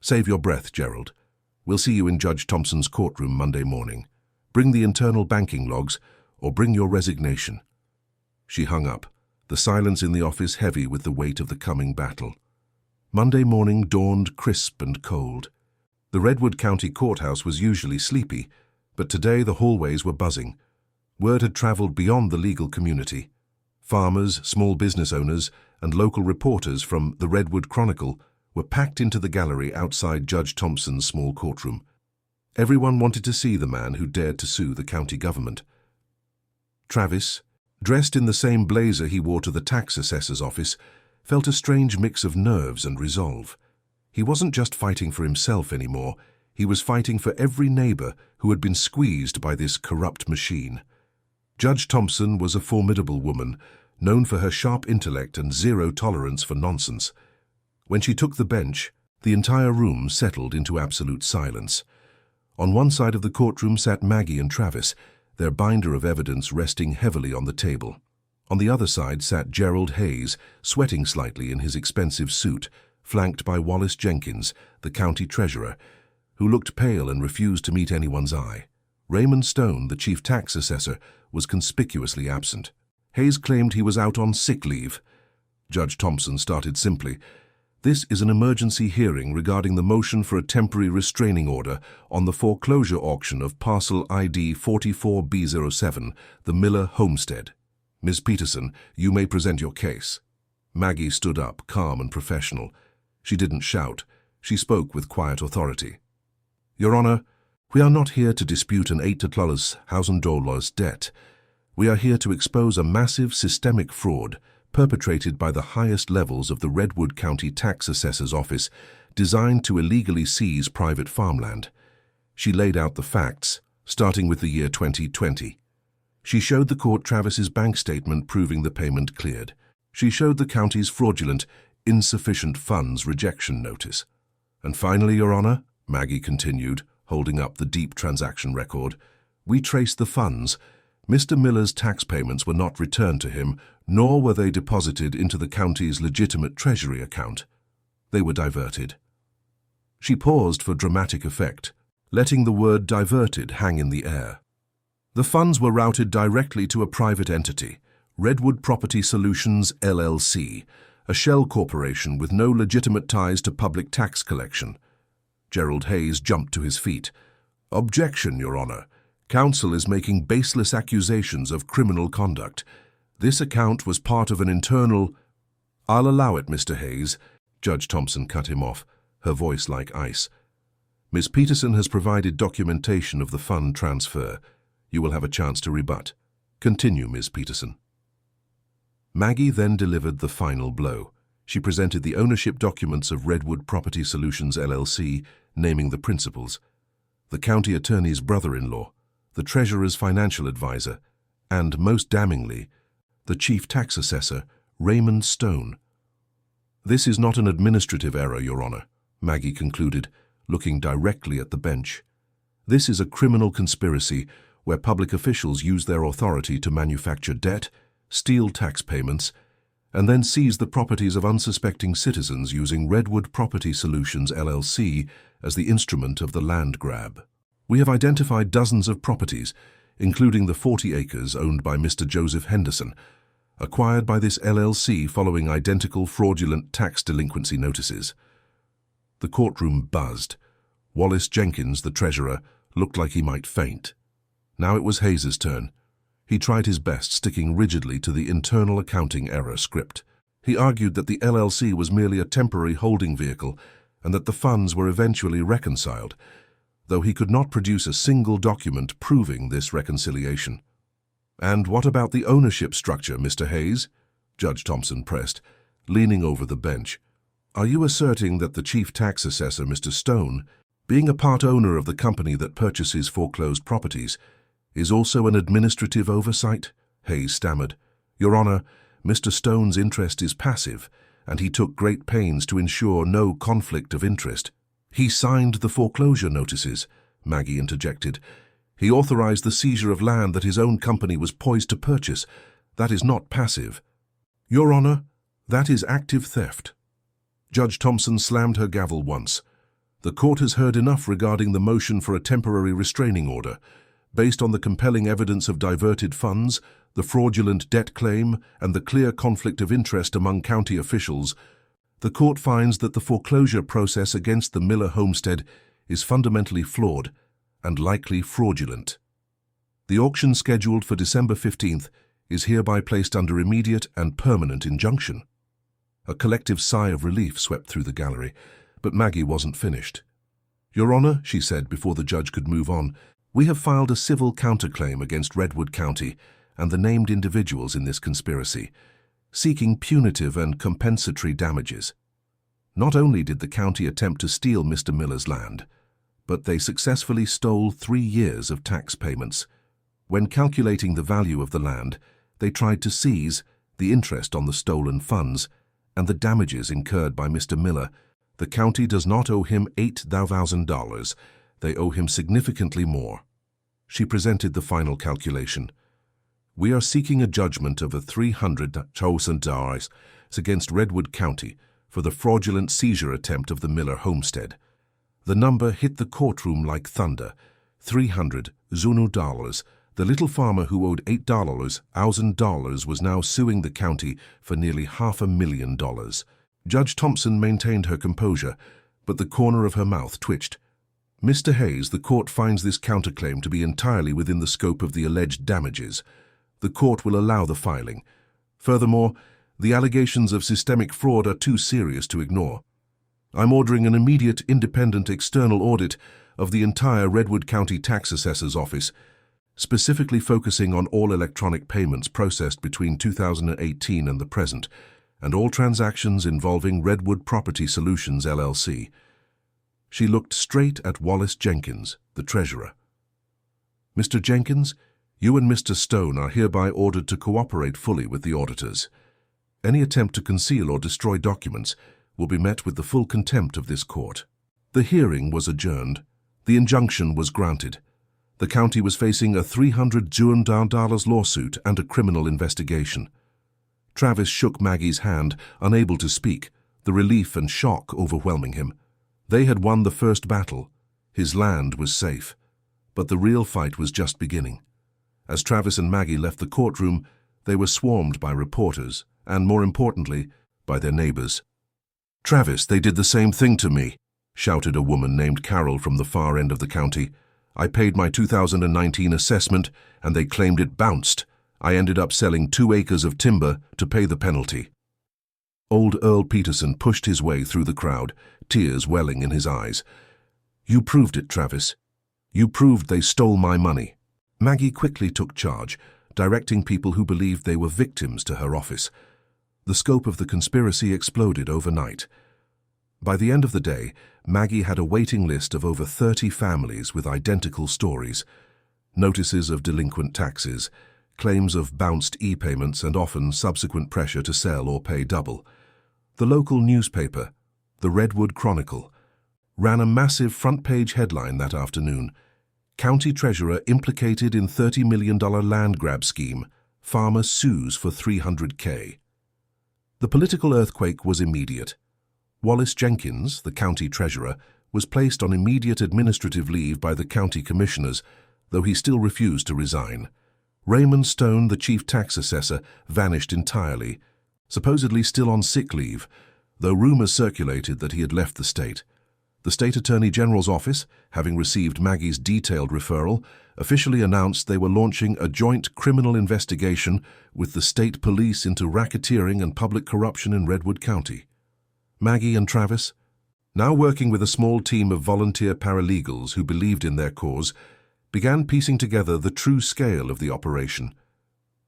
Save your breath, Gerald. We'll see you in Judge Thompson's courtroom Monday morning. Bring the internal banking logs or bring your resignation. She hung up, the silence in the office heavy with the weight of the coming battle. Monday morning dawned crisp and cold. The Redwood County Courthouse was usually sleepy, but today the hallways were buzzing. Word had traveled beyond the legal community. Farmers, small business owners, and local reporters from the Redwood Chronicle were packed into the gallery outside Judge Thompson's small courtroom. Everyone wanted to see the man who dared to sue the county government. Travis, dressed in the same blazer he wore to the tax assessor's office, felt a strange mix of nerves and resolve. He wasn't just fighting for himself anymore. He was fighting for every neighbor who had been squeezed by this corrupt machine. Judge Thompson was a formidable woman, known for her sharp intellect and zero tolerance for nonsense. When she took the bench, the entire room settled into absolute silence. On one side of the courtroom sat Maggie and Travis, their binder of evidence resting heavily on the table. On the other side sat Gerald Hayes, sweating slightly in his expensive suit, flanked by Wallace Jenkins, the county treasurer, who looked pale and refused to meet anyone's eye. Raymond Stone, the chief tax assessor, was conspicuously absent. Hayes claimed he was out on sick leave. Judge Thompson started simply. This is an emergency hearing regarding the motion for a temporary restraining order on the foreclosure auction of parcel ID 44B07, the Miller Homestead. Ms. Peterson, you may present your case. Maggie stood up, calm and professional. She didn't shout. She spoke with quiet authority. Your Honor, we are not here to dispute an $8,000 debt. We are here to expose a massive systemic fraud perpetrated by the highest levels of the Redwood County Tax Assessor's Office, designed to illegally seize private farmland. She laid out the facts, starting with the year 2020. She showed the court Travis's bank statement proving the payment cleared. She showed the county's fraudulent, insufficient funds rejection notice. And finally, Your Honor, Maggie continued, holding up the deep transaction record, we traced the funds. Mr. Miller's tax payments were not returned to him, nor were they deposited into the county's legitimate treasury account. They were diverted. She paused for dramatic effect, letting the word diverted hang in the air. The funds were routed directly to a private entity, Redwood Property Solutions LLC, a shell corporation with no legitimate ties to public tax collection. Gerald Hayes jumped to his feet. Objection, Your Honor. Counsel is making baseless accusations of criminal conduct. This account was part of an internal— I'll allow it, Mr. Hayes. Judge Thompson cut him off, her voice like ice. Ms. Peterson has provided documentation of the fund transfer. You will have a chance to rebut. Continue, Ms. Peterson. Maggie then delivered the final blow. She presented the ownership documents of Redwood Property Solutions LLC, naming the principals, the county attorney's brother-in-law, the treasurer's financial advisor, and, most damningly, the chief tax assessor, Raymond Stone. This is not an administrative error, Your Honor, Maggie concluded, looking directly at the bench. This is a criminal conspiracy where public officials use their authority to manufacture debt, steal tax payments, and then seize the properties of unsuspecting citizens using Redwood Property Solutions LLC as the instrument of the land grab. We have identified dozens of properties, including the 40 acres owned by Mr. Joseph Henderson, acquired by this LLC following identical fraudulent tax delinquency notices. The courtroom buzzed. Wallace Jenkins, the treasurer, looked like he might faint. Now it was Hayes's turn. He tried his best, sticking rigidly to the internal accounting error script. He argued that the LLC was merely a temporary holding vehicle and that the funds were eventually reconciled, though he could not produce a single document proving this reconciliation. And what about the ownership structure, Mr. Hayes? Judge Thompson pressed, leaning over the bench. "Are you asserting that the chief tax assessor, Mr. Stone, being a part owner of the company that purchases foreclosed properties, is also an administrative oversight?" Hayes stammered. "Your Honor, Mr. Stone's interest is passive, and he took great pains to ensure no conflict of interest." "He signed the foreclosure notices," Maggie interjected. "He authorized the seizure of land that his own company was poised to purchase. That is not passive." "Your Honor, that is active theft." Judge Thompson slammed her gavel once. "The court has heard enough regarding the motion for a temporary restraining order. Based on the compelling evidence of diverted funds, the fraudulent debt claim, and the clear conflict of interest among county officials, the court finds that the foreclosure process against the Miller homestead is fundamentally flawed and likely fraudulent. The auction scheduled for December 15th is hereby placed under immediate and permanent injunction." A collective sigh of relief swept through the gallery, but Maggie wasn't finished. "Your Honor," she said before the judge could move on, "we have filed a civil counterclaim against Redwood County and the named individuals in this conspiracy, seeking punitive and compensatory damages. Not only did the county attempt to steal Mr. Miller's land, but they successfully stole 3 years of tax payments. When calculating the value of the land, they tried to seize the interest on the stolen funds and the damages incurred by Mr. Miller. The county does not owe him $8,000. They owe him significantly more." She presented the final calculation. "We are seeking a judgment of $300,000 against Redwood County for the fraudulent seizure attempt of the Miller homestead." The number hit the courtroom like thunder. $300,000. The little farmer who owed $8,000 was now suing the county for nearly $500,000. Judge Thompson maintained her composure, but the corner of her mouth twitched. "Mr. Hayes, the court finds this counterclaim to be entirely within the scope of the alleged damages. The court will allow the filing. Furthermore, the allegations of systemic fraud are too serious to ignore. I'm ordering an immediate independent external audit of the entire Redwood County Tax Assessor's Office, specifically focusing on all electronic payments processed between 2018 and the present, and all transactions involving Redwood Property Solutions, LLC. She looked straight at Wallace Jenkins, the treasurer. "Mr. Jenkins, you and Mr. Stone are hereby ordered to cooperate fully with the auditors. Any attempt to conceal or destroy documents will be met with the full contempt of this court." The hearing was adjourned. The injunction was granted. The county was facing a $300,000 lawsuit and a criminal investigation. Travis shook Maggie's hand, unable to speak, the relief and shock overwhelming him. They had won the first battle. His land was safe. But the real fight was just beginning. As Travis and Maggie left the courtroom, they were swarmed by reporters, and more importantly, by their neighbors. "Travis, they did the same thing to me," shouted a woman named Carol from the far end of the county. "I paid my 2019 assessment, and they claimed it bounced. I ended up selling 2 acres of timber to pay the penalty." Old Earl Peterson pushed his way through the crowd, tears welling in his eyes. "You proved it, Travis. You proved they stole my money." Maggie quickly took charge, directing people who believed they were victims to her office. The scope of the conspiracy exploded overnight. By the end of the day, Maggie had a waiting list of over 30 families with identical stories. Notices of delinquent taxes, claims of bounced e-payments, and often subsequent pressure to sell or pay double. The local newspaper, the Redwood Chronicle, ran a massive front-page headline that afternoon. "County Treasurer implicated in $30 million land grab scheme. Farmer sues for $300K." The political earthquake was immediate. Wallace Jenkins, the county treasurer, was placed on immediate administrative leave by the county commissioners, though he still refused to resign. Raymond Stone, the chief tax assessor, vanished entirely, supposedly still on sick leave, though rumors circulated that he had left the state. The state attorney general's office, having received Maggie's detailed referral, officially announced they were launching a joint criminal investigation with the state police into racketeering and public corruption in Redwood County. Maggie and Travis, now working with a small team of volunteer paralegals who believed in their cause, began piecing together the true scale of the operation.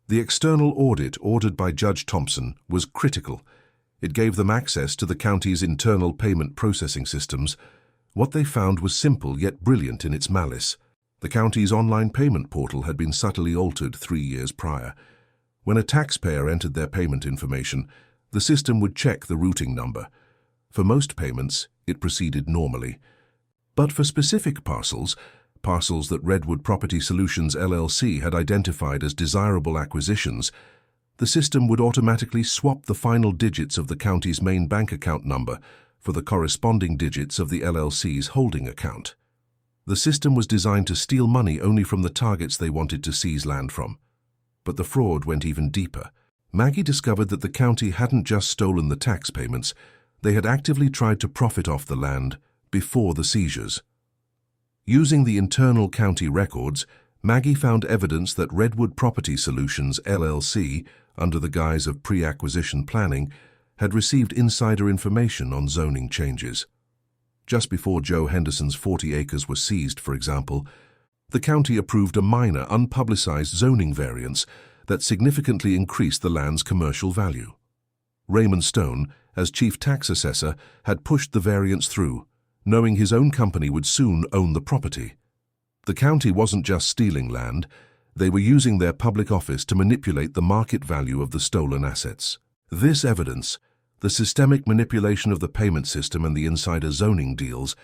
The external audit ordered by Judge Thompson was critical. It gave them access to the county's internal payment processing systems. What they found was simple yet brilliant in its malice. The county's online payment portal had been subtly altered 3 years prior. When a taxpayer entered their payment information, the system would check the routing number. For most payments, it proceeded normally. But for specific parcels that Redwood Property Solutions LLC had identified as desirable acquisitions, the system would automatically swap the final digits of the county's main bank account number for the corresponding digits of the LLC's holding account. The system was designed to steal money only from the targets they wanted to seize land from. But the fraud went even deeper. Maggie discovered that the county hadn't just stolen the tax payments, they had actively tried to profit off the land before the seizures. Using the internal county records, Maggie found evidence that Redwood Property Solutions LLC, under the guise of pre-acquisition planning, had received insider information on zoning changes. Just before Joe Henderson's 40 acres were seized, for example, the county approved a minor, unpublicized zoning variance that significantly increased the land's commercial value. Raymond Stone, as chief tax assessor, had pushed the variance through, knowing his own company would soon own the property. The county wasn't just stealing land, they were using their public office to manipulate the market value of the stolen assets. This evidence, the systemic manipulation of the payment system and the insider zoning deals,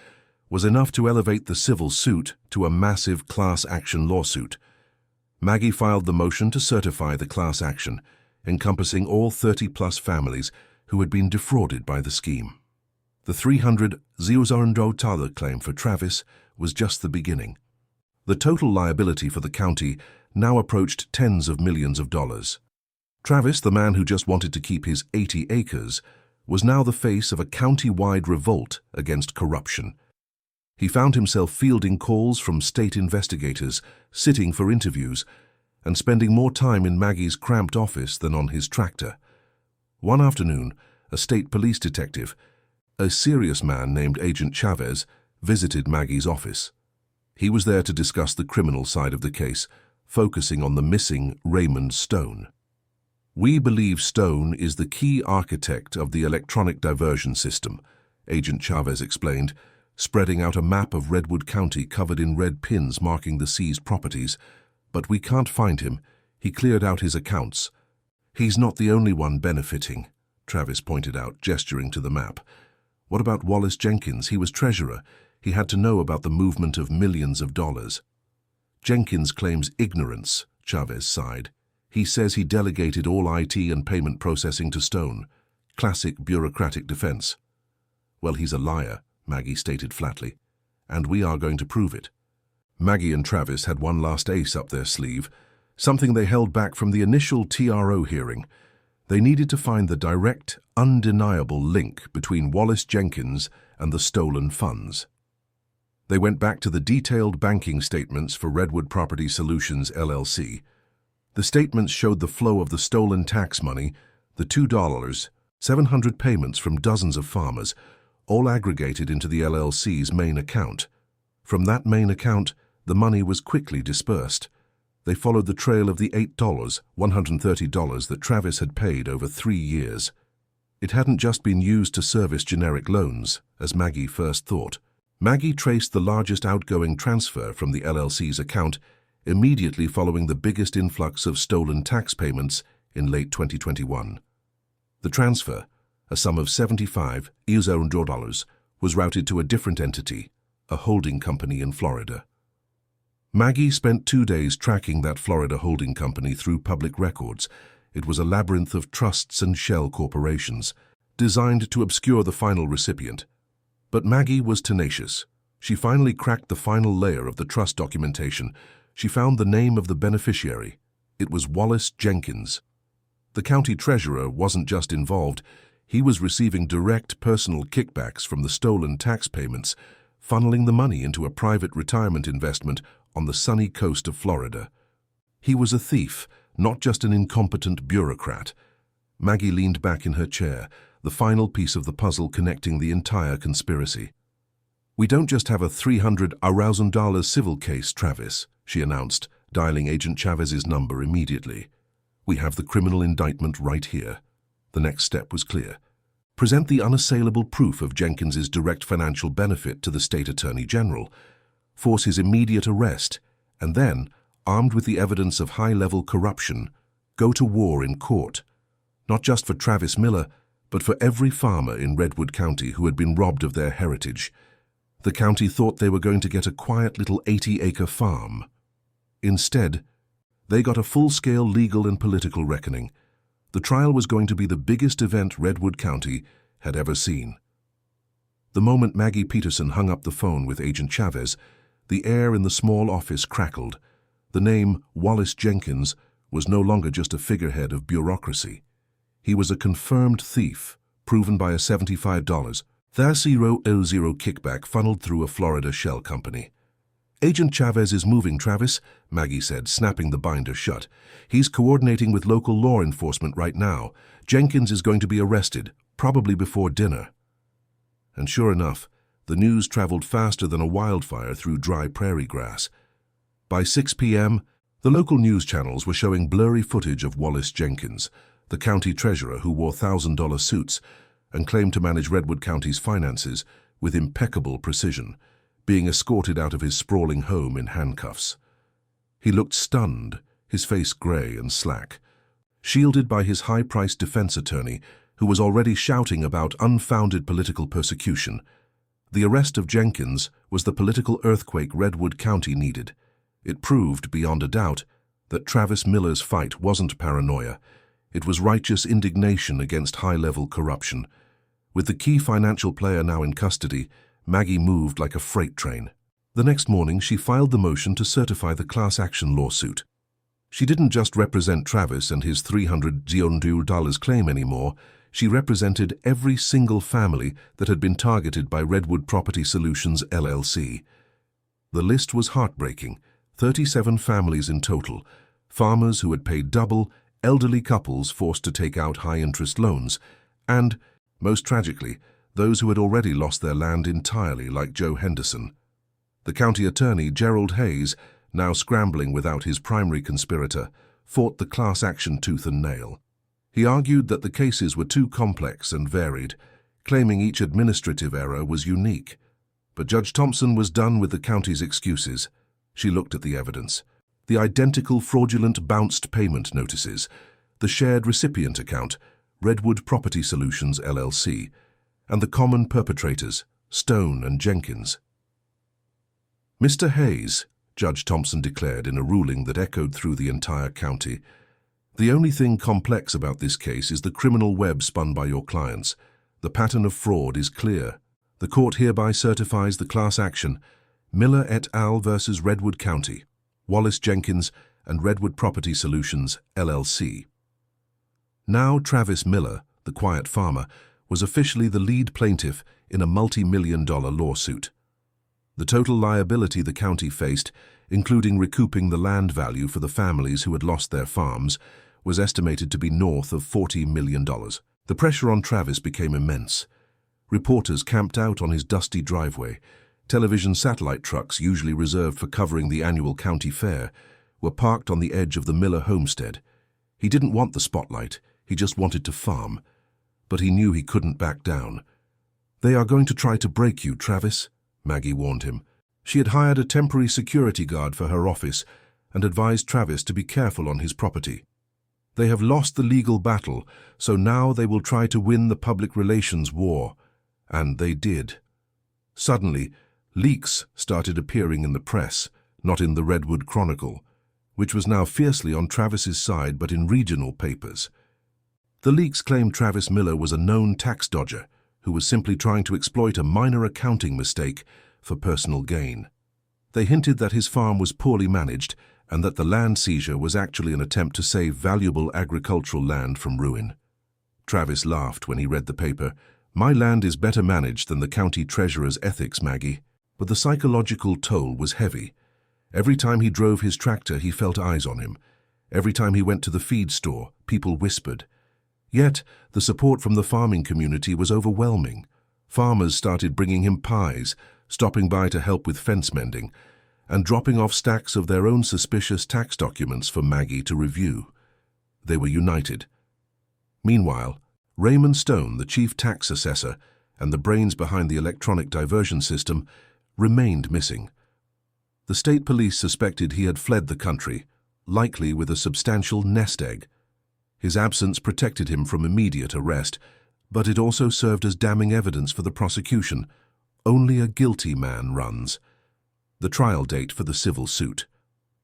was enough to elevate the civil suit to a massive class action lawsuit. Maggie filed the motion to certify the class action, encompassing all 30-plus families who had been defrauded by the scheme. The $300,000 claim for Travis was just the beginning. The total liability for the county now approached tens of millions of dollars. Travis, the man who just wanted to keep his 80 acres, was now the face of a county-wide revolt against corruption. He found himself fielding calls from state investigators, sitting for interviews, and spending more time in Maggie's cramped office than on his tractor. One afternoon, a state police detective, a serious man named Agent Chavez, visited Maggie's office. He was there to discuss the criminal side of the case, focusing on the missing Raymond Stone. "We believe Stone is the key architect of the electronic diversion system," Agent Chavez explained, spreading out a map of Redwood County covered in red pins marking the seized properties. "But we can't find him. He cleared out his accounts." "He's not the only one benefiting," Travis pointed out, gesturing to the map. "What about Wallace Jenkins? He was treasurer. He had to know about the movement of millions of dollars." "Jenkins claims ignorance," Chavez sighed. "He says he delegated all IT and payment processing to Stone. Classic bureaucratic defense." "Well, he's a liar," Maggie stated flatly, "and we are going to prove it." Maggie and Travis had one last ace up their sleeve, something they held back from the initial TRO hearing. They needed to find the direct, undeniable link between Wallace Jenkins and the stolen funds. They went back to the detailed banking statements for Redwood Property Solutions LLC. The statements showed the flow of the stolen tax money, the $2, 700 payments from dozens of farmers, all aggregated into the LLC's main account. From that main account, the money was quickly dispersed. They followed the trail of the $8, $130 that Travis had paid over 3 years. It hadn't just been used to service generic loans, as Maggie first thought. Maggie traced the largest outgoing transfer from the LLC's account immediately following the biggest influx of stolen tax payments in late 2021. The transfer, a sum of $75,000, was routed to a different entity, a holding company in Florida. Maggie spent 2 days tracking that Florida holding company through public records. It was a labyrinth of trusts and shell corporations, designed to obscure the final recipient. But Maggie was tenacious. She finally cracked the final layer of the trust documentation. She found the name of the beneficiary. It was Wallace Jenkins. The county treasurer wasn't just involved. He was receiving direct personal kickbacks from the stolen tax payments, funneling the money into a private retirement investment on the sunny coast of Florida. He was a thief, not just an incompetent bureaucrat. Maggie leaned back in her chair, the final piece of the puzzle connecting the entire conspiracy. "We don't just have a $300,000 civil case, Travis," she announced, dialing Agent Chavez's number immediately. We have the criminal indictment right here. The next step was clear. Present the unassailable proof of Jenkins's direct financial benefit to the State Attorney General, force his immediate arrest, and then, armed with the evidence of high-level corruption, go to war in court, not just for Travis Miller, but for every farmer in Redwood County who had been robbed of their heritage. The county thought they were going to get a quiet little 80-acre farm. Instead, they got a full-scale legal and political reckoning. The trial was going to be the biggest event Redwood County had ever seen. The moment Maggie Peterson hung up the phone with Agent Chavez, the air in the small office crackled. The name Wallace Jenkins was no longer just a figurehead of bureaucracy. He was a confirmed thief, proven by a $75,000 kickback funneled through a Florida shell company. "Agent Chavez is moving, Travis," Maggie said, snapping the binder shut. "He's coordinating with local law enforcement right now. Jenkins is going to be arrested, probably before dinner." And sure enough, the news traveled faster than a wildfire through dry prairie grass. By 6 p.m., the local news channels were showing blurry footage of Wallace Jenkins, the county treasurer who wore $1,000 suits and claimed to manage Redwood County's finances with impeccable precision, being escorted out of his sprawling home in handcuffs. He looked stunned, his face gray and slack, shielded by his high-priced defense attorney, who was already shouting about unfounded political persecution. The arrest of Jenkins was the political earthquake Redwood County needed. It proved, beyond a doubt, that Travis Miller's fight wasn't paranoia. It was righteous indignation against high-level corruption. With the key financial player now in custody, Maggie moved like a freight train. The next morning, she filed the motion to certify the class action lawsuit. She didn't just represent Travis and his $300,000 claim anymore. She represented every single family that had been targeted by Redwood Property Solutions, LLC. The list was heartbreaking. 37 families in total, farmers who had paid double, elderly couples forced to take out high-interest loans, and, most tragically, those who had already lost their land entirely, like Joe Henderson. The county attorney, Gerald Hayes, now scrambling without his primary conspirator, fought the class action tooth and nail. He argued that the cases were too complex and varied, claiming each administrative error was unique. But Judge Thompson was done with the county's excuses. She looked at the evidence. The identical fraudulent bounced payment notices, the shared recipient account, Redwood Property Solutions, LLC, and the common perpetrators, Stone and Jenkins. "Mr. Hayes," Judge Thompson declared in a ruling that echoed through the entire county, "the only thing complex about this case is the criminal web spun by your clients. The pattern of fraud is clear. The court hereby certifies the class action, Miller et al. Versus Redwood County, Wallace Jenkins and Redwood Property Solutions, LLC." Now Travis Miller, the quiet farmer, was officially the lead plaintiff in a multi-million-dollar lawsuit. The total liability the county faced, including recouping the land value for the families who had lost their farms, was estimated to be north of $40 million. The pressure on Travis became immense. Reporters camped out on his dusty driveway. Television satellite trucks, usually reserved for covering the annual county fair, were parked on the edge of the Miller homestead. He didn't want the spotlight, he just wanted to farm. But he knew he couldn't back down. "They are going to try to break you, Travis," Maggie warned him. She had hired a temporary security guard for her office and advised Travis to be careful on his property. "They have lost the legal battle, so now they will try to win the public relations war." And they did. Suddenly, leaks started appearing in the press, not in the Redwood Chronicle, which was now fiercely on Travis's side but in regional papers. The leaks claimed Travis Miller was a known tax dodger who was simply trying to exploit a minor accounting mistake for personal gain. They hinted that his farm was poorly managed and that the land seizure was actually an attempt to save valuable agricultural land from ruin. Travis laughed when he read the paper. "My land is better managed than the county treasurer's ethics, Maggie." But the psychological toll was heavy. Every time he drove his tractor, he felt eyes on him. Every time he went to the feed store, people whispered. Yet, the support from the farming community was overwhelming. Farmers started bringing him pies, stopping by to help with fence mending, and dropping off stacks of their own suspicious tax documents for Maggie to review. They were united. Meanwhile, Raymond Stone, the chief tax assessor and the brains behind the electronic diversion system, remained missing. The state police suspected he had fled the country, likely with a substantial nest egg. His absence protected him from immediate arrest, but it also served as damning evidence for the prosecution. Only a guilty man runs. The trial date for the civil suit,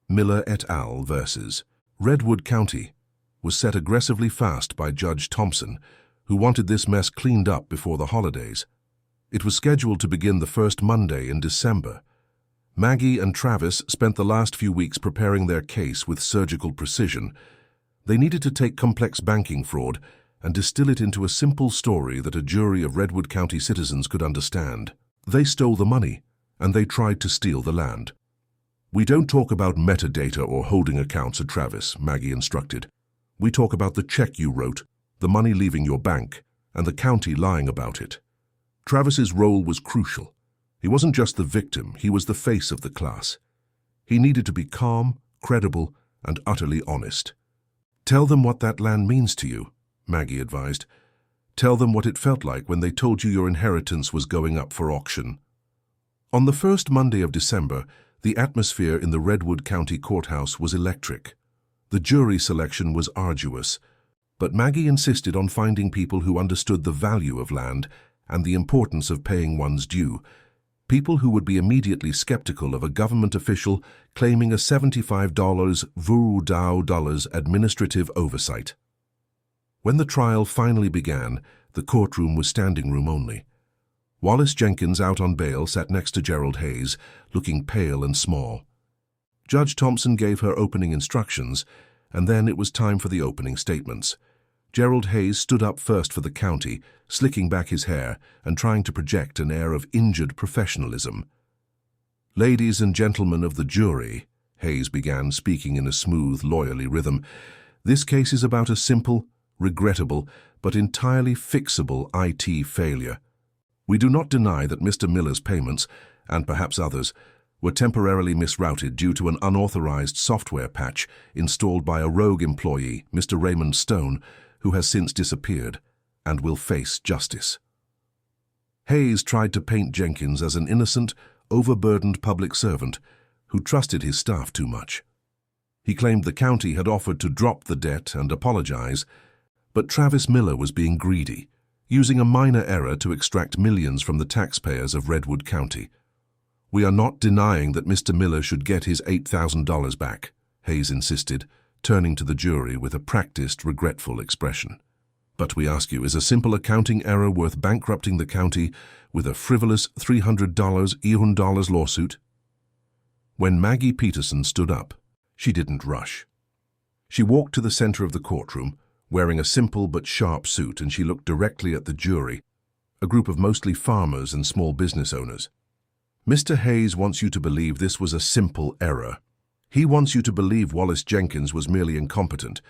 Miller et al. Versus Redwood County, was set aggressively fast by Judge Thompson, who wanted this mess cleaned up before the holidays. It was scheduled to begin the first Monday in December. Maggie and Travis spent the last few weeks preparing their case with surgical precision. They needed to take complex banking fraud and distill it into a simple story that a jury of Redwood County citizens could understand. They stole the money, and they tried to steal the land. "We don't talk about metadata or holding accounts at Travis," Maggie instructed. "We talk about the check you wrote, the money leaving your bank, and the county lying about it." Travis's role was crucial. He wasn't just the victim, he was the face of the class. He needed to be calm, credible, and utterly honest. "Tell them what that land means to you," Maggie advised. "Tell them what it felt like when they told you your inheritance was going up for auction." On the first Monday of December, the atmosphere in the Redwood County Courthouse was electric. The jury selection was arduous, but Maggie insisted on finding people who understood the value of land and the importance of paying one's due, people who would be immediately skeptical of a government official claiming a $75 voodoo administrative oversight. When the trial finally began, the courtroom was standing room only. Wallace Jenkins, out on bail, sat next to Gerald Hayes, looking pale and small. Judge Thompson gave her opening instructions, and then it was time for the opening statements. Gerald Hayes stood up first for the county, slicking back his hair and trying to project an air of injured professionalism. "Ladies and gentlemen of the jury," Hayes began, speaking in a smooth, lawyerly rhythm, "this case is about a simple, regrettable, but entirely fixable IT failure. We do not deny that Mr. Miller's payments, and perhaps others, were temporarily misrouted due to an unauthorized software patch installed by a rogue employee, Mr. Raymond Stone, who has since disappeared and will face justice." Hayes tried to paint Jenkins as an innocent, overburdened public servant who trusted his staff too much. He claimed the county had offered to drop the debt and apologize, but Travis Miller was being greedy, using a minor error to extract millions from the taxpayers of Redwood County. "We are not denying that Mr. Miller should get his $8,000 back," Hayes insisted, turning to the jury with a practiced, regretful expression. "But we ask you, is a simple accounting error worth bankrupting the county with a frivolous $300 lawsuit?" When Maggie Peterson stood up, she didn't rush. She walked to the center of the courtroom, wearing a simple but sharp suit, and she looked directly at the jury, a group of mostly farmers and small business owners. "Mr. Hayes wants you to believe this was a simple error. He wants you to believe Wallace Jenkins was merely incompetent.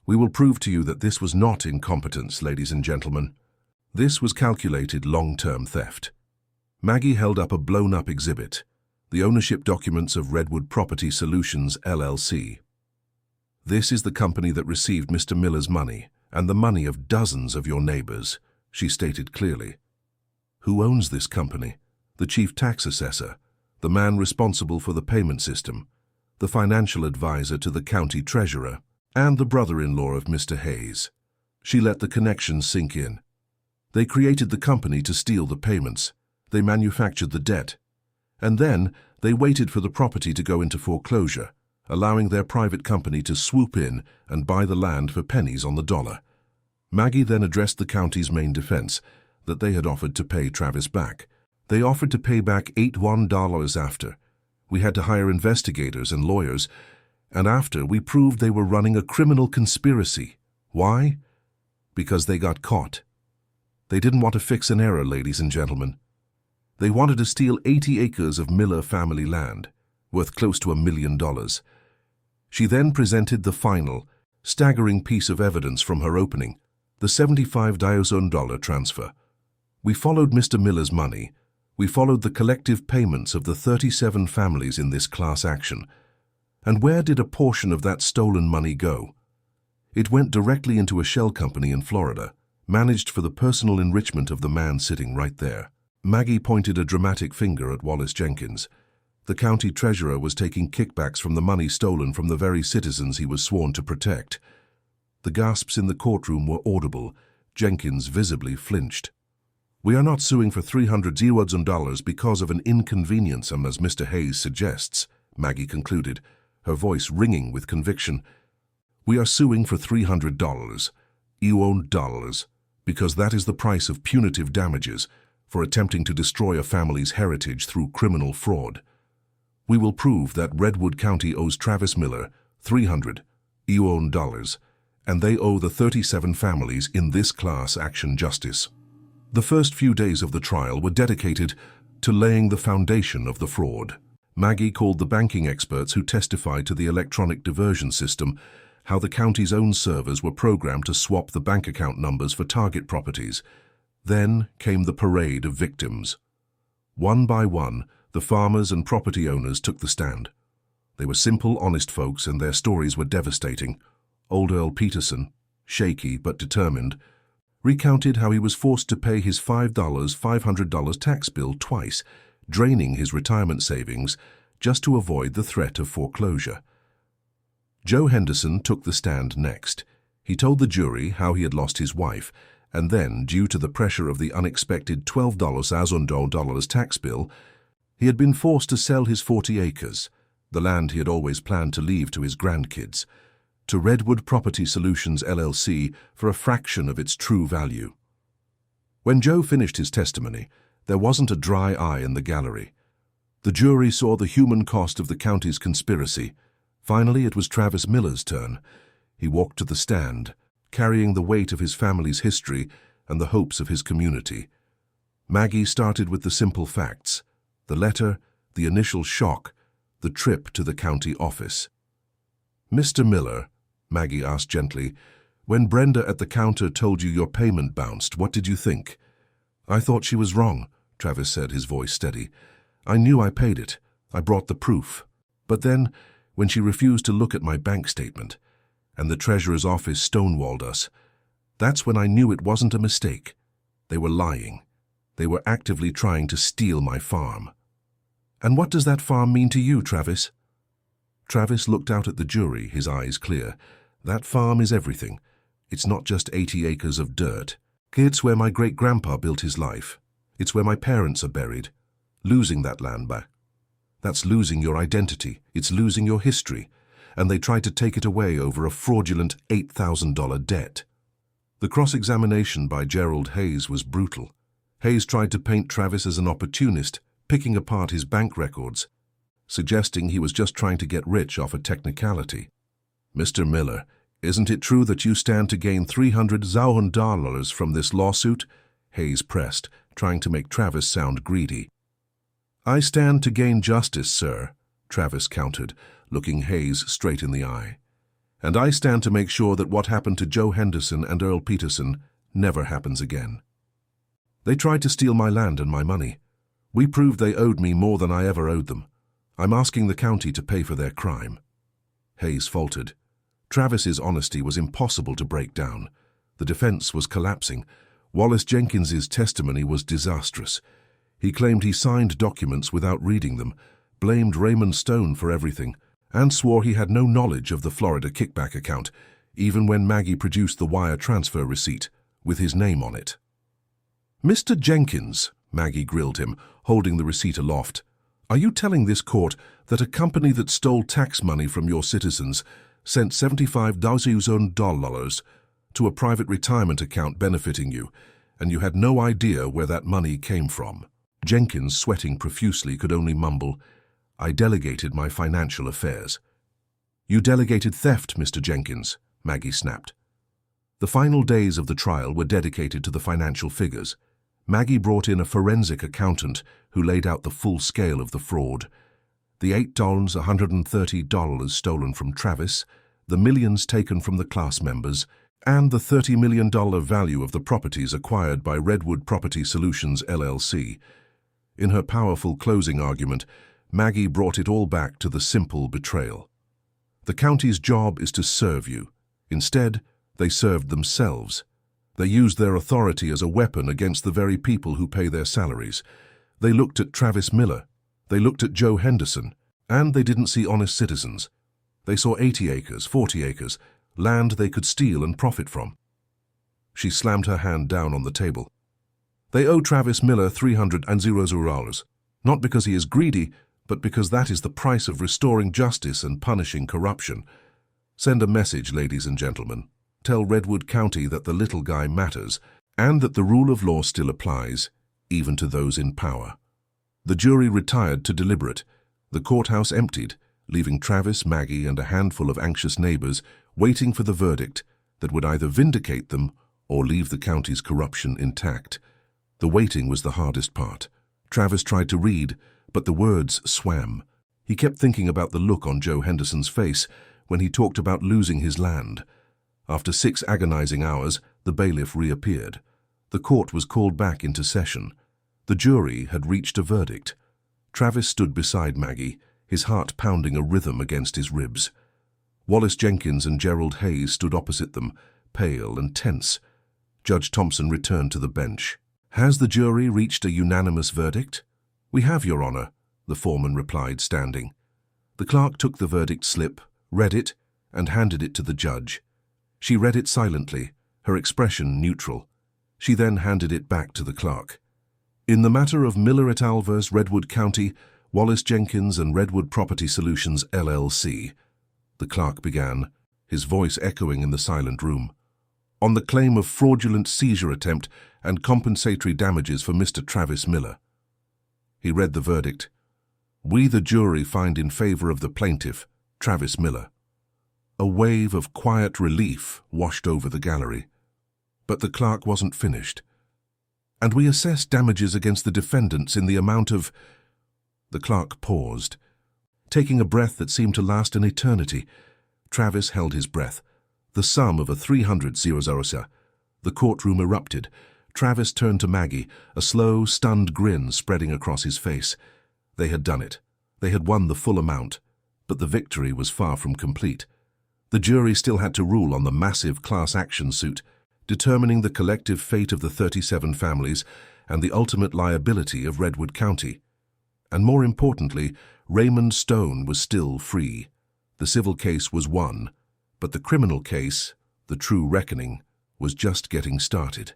We will prove to you that this was not incompetence, ladies and gentlemen. This was calculated long-term theft." Maggie held up a blown-up exhibit, the ownership documents of Redwood Property Solutions, LLC. "This is the company that received Mr. Miller's money, and the money of dozens of your neighbors," she stated clearly. "Who owns this company? The chief tax assessor, the man responsible for the payment system, the financial advisor to the county treasurer, and the brother-in-law of Mr. Hayes." She let the connection sink in. They created the company to steal the payments. They manufactured the debt. And then they waited for the property to go into foreclosure, allowing their private company to swoop in and buy the land for pennies on the dollar. Maggie then addressed the county's main defense, that they had offered to pay Travis back. They offered to pay back $81 after. We had to hire investigators and lawyers, and after we proved they were running a criminal conspiracy. Why? Because they got caught. They didn't want to fix an error, ladies and gentlemen. They wanted to steal 80 acres of Miller family land, worth close to $1 million. She then presented the final, staggering piece of evidence from her opening, the $75 transfer. "We followed Mr. Miller's money. We followed the collective payments of the 37 families in this class action. And where did a portion of that stolen money go? It went directly into a shell company in Florida, managed for the personal enrichment of the man sitting right there. Maggie pointed a dramatic finger at Wallace Jenkins. The county treasurer was taking kickbacks from the money stolen from the very citizens he was sworn to protect. The gasps in the courtroom were audible. Jenkins visibly flinched. "We are not suing for $300,000 because of an inconvenience, as Mr. Hayes suggests," Maggie concluded, her voice ringing with conviction. "We are suing for $300, dollars, because that is the price of punitive damages for attempting to destroy a family's heritage through criminal fraud. We will prove that Redwood County owes Travis Miller $300, and they owe the 37 families in this class action justice." The first few days of the trial were dedicated to laying the foundation of the fraud. Maggie called the banking experts who testified to the electronic diversion system, how the county's own servers were programmed to swap the bank account numbers for target properties. Then came the parade of victims. One by one, the farmers and property owners took the stand. They were simple, honest folks, and their stories were devastating. Old Earl Peterson, shaky but determined, recounted how he was forced to pay his $500 tax bill twice, draining his retirement savings just to avoid the threat of foreclosure. Joe Henderson took the stand next. He told the jury how he had lost his wife, and then, due to the pressure of the unexpected $12,000 tax bill, he had been forced to sell his 40 acres, the land he had always planned to leave to his grandkids, to Redwood Property Solutions LLC for a fraction of its true value. When Joe finished his testimony, there wasn't a dry eye in the gallery. The jury saw the human cost of the county's conspiracy. Finally, it was Travis Miller's turn. He walked to the stand, carrying the weight of his family's history and the hopes of his community. Maggie started with the simple facts: the letter, the initial shock, the trip to the county office. "Mr. Miller," Maggie asked gently, "when Brenda at the counter told you your payment bounced, what did you think?" "I thought she was wrong," Travis said, his voice steady. "I knew I paid it. I brought the proof. But then, when she refused to look at my bank statement, and the treasurer's office stonewalled us, that's when I knew it wasn't a mistake. They were lying. They were actively trying to steal my farm." "And what does that farm mean to you, Travis?" Travis looked out at the jury, his eyes clear. "That farm is everything. It's not just 80 acres of dirt. It's where my great-grandpa built his life. It's where my parents are buried. Losing that land back, that's losing your identity. It's losing your history. And they tried to take it away over a fraudulent $8,000 debt." The cross-examination by Gerald Hayes was brutal. Hayes tried to paint Travis as an opportunist, picking apart his bank records, suggesting he was just trying to get rich off a technicality. "Mr. Miller, isn't it true that you stand to gain $300,000 from this lawsuit?" Hayes pressed, trying to make Travis sound greedy. "I stand to gain justice, sir," Travis countered, looking Hayes straight in the eye. "And I stand to make sure that what happened to Joe Henderson and Earl Peterson never happens again. They tried to steal my land and my money. We proved they owed me more than I ever owed them. I'm asking the county to pay for their crime." Hayes faltered. Travis's honesty was impossible to break down. The defense was collapsing. Wallace Jenkins's testimony was disastrous. He claimed he signed documents without reading them, blamed Raymond Stone for everything, and swore he had no knowledge of the Florida kickback account, even when Maggie produced the wire transfer receipt with his name on it. "Mr. Jenkins," Maggie grilled him, holding the receipt aloft, "are you telling this court that a company that stole tax money from your citizens sent $75,000 to a private retirement account benefiting you, and you had no idea where that money came from?" Jenkins, sweating profusely, could only mumble, "I delegated my financial affairs." "You delegated theft, Mr. Jenkins," Maggie snapped. The final days of the trial were dedicated to the financial figures. Maggie brought in a forensic accountant who laid out the full scale of the fraud. The $8,130 stolen from Travis, the millions taken from the class members, and the $30 million value of the properties acquired by Redwood Property Solutions LLC. In her powerful closing argument, Maggie brought it all back to the simple betrayal. The county's job is to serve you. Instead, they served themselves. They used their authority as a weapon against the very people who pay their salaries. They looked at Travis Miller. They looked at Joe Henderson. And they didn't see honest citizens. They saw 80 acres, 40 acres, land they could steal and profit from. She slammed her hand down on the table. They owe Travis Miller $300,000, not because he is greedy, but because that is the price of restoring justice and punishing corruption. Send a message, ladies and gentlemen. Tell Redwood County that the little guy matters and that the rule of law still applies, even to those in power. The jury retired to deliberate. The courthouse emptied, leaving Travis, Maggie, and a handful of anxious neighbors waiting for the verdict that would either vindicate them or leave the county's corruption intact. The waiting was the hardest part. Travis tried to read, but the words swam. He kept thinking about the look on Joe Henderson's face when he talked about losing his land. After 6 agonizing hours, the bailiff reappeared. The court was called back into session. The jury had reached a verdict. Travis stood beside Maggie, his heart pounding a rhythm against his ribs. Wallace Jenkins and Gerald Hayes stood opposite them, pale and tense. Judge Thompson returned to the bench. "Has the jury reached a unanimous verdict?" "We have, Your Honor," the foreman replied, standing. The clerk took the verdict slip, read it, and handed it to the judge. She read it silently, her expression neutral. She then handed it back to the clerk. "In the matter of Miller et al. Versus Redwood County, Wallace Jenkins and Redwood Property Solutions, LLC," the clerk began, his voice echoing in the silent room, "on the claim of fraudulent seizure attempt and compensatory damages for Mr. Travis Miller." He read the verdict. "We, the jury, find in favor of the plaintiff, Travis Miller." A wave of quiet relief washed over the gallery. But the clerk wasn't finished. "And we assess damages against the defendants in the amount of—" The clerk paused, taking a breath that seemed to last an eternity. Travis held his breath. "The sum of a 300,000. The courtroom erupted. Travis turned to Maggie, a slow, stunned grin spreading across his face. They had done it. They had won the full amount, but the victory was far from complete. The jury still had to rule on the massive class action suit, determining the collective fate of the 37 families and the ultimate liability of Redwood County. And more importantly, Raymond Stone was still free. The civil case was won, but the criminal case, the true reckoning, was just getting started.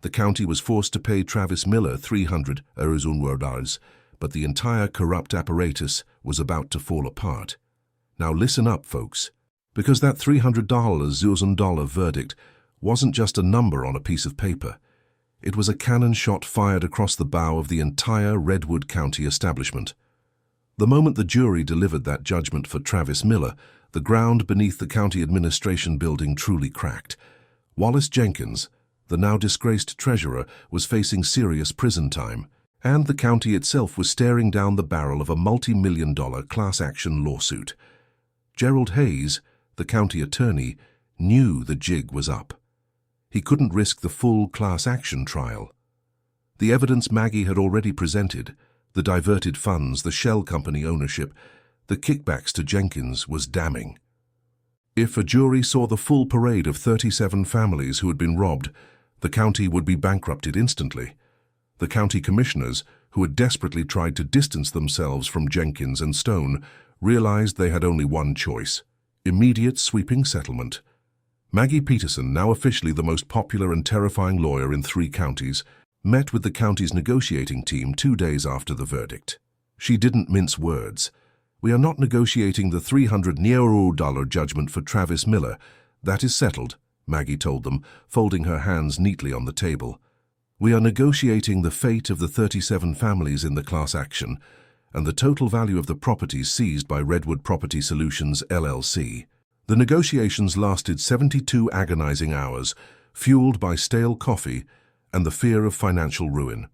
The county was forced to pay Travis Miller $300,000, but the entire corrupt apparatus was about to fall apart. Now listen up, folks, because that $300,000 verdict wasn't just a number on a piece of paper. It was a cannon shot fired across the bow of the entire Redwood County establishment. The moment the jury delivered that judgment for Travis Miller, the ground beneath the county administration building truly cracked. Wallace Jenkins, the now disgraced treasurer, was facing serious prison time, and the county itself was staring down the barrel of a multi-million-dollar class-action lawsuit. Gerald Hayes, the county attorney, knew the jig was up. He couldn't risk the full class-action trial. The evidence Maggie had already presented, the diverted funds, the shell company ownership, the kickbacks to Jenkins, was damning. If a jury saw the full parade of 37 families who had been robbed, the county would be bankrupted instantly. The county commissioners, who had desperately tried to distance themselves from Jenkins and Stone, realized they had only one choice: immediate sweeping settlement. Maggie Peterson, now officially the most popular and terrifying lawyer in 3 counties, met with the county's negotiating team 2 days after the verdict. She didn't mince words. "We are not negotiating the $300,000 judgment for Travis Miller. That is settled," Maggie told them, folding her hands neatly on the table. "We are negotiating the fate of the 37 families in the class action and the total value of the properties seized by Redwood Property Solutions, LLC. The negotiations lasted 72 agonizing hours, fueled by stale coffee and the fear of financial ruin.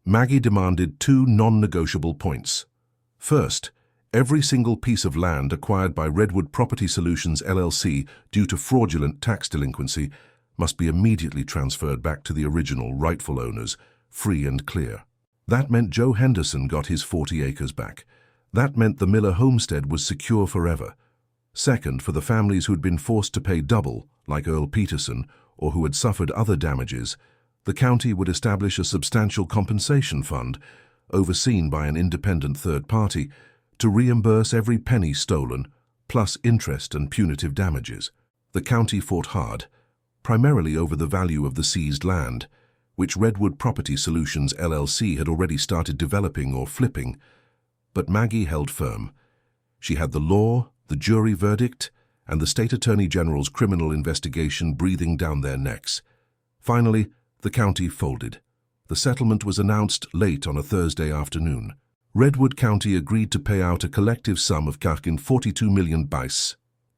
Maggie demanded 2 non-negotiable points. First, every single piece of land acquired by Redwood Property Solutions, LLC due to fraudulent tax delinquency must be immediately transferred back to the original rightful owners, free and clear. That meant Joe Henderson got his 40 acres back. That meant the Miller homestead was secure forever. Second, for the families who'd been forced to pay double, like Earl Peterson, or who had suffered other damages, the county would establish a substantial compensation fund, overseen by an independent third party, to reimburse every penny stolen, plus interest and punitive damages. The county fought hard, primarily over the value of the seized land, which Redwood Property Solutions LLC had already started developing or flipping. But Maggie held firm. She had the law, the jury verdict, and the State Attorney General's criminal investigation breathing down their necks. Finally, the county folded. The settlement was announced late on a Thursday afternoon. Redwood County agreed to pay out a collective sum of $42 million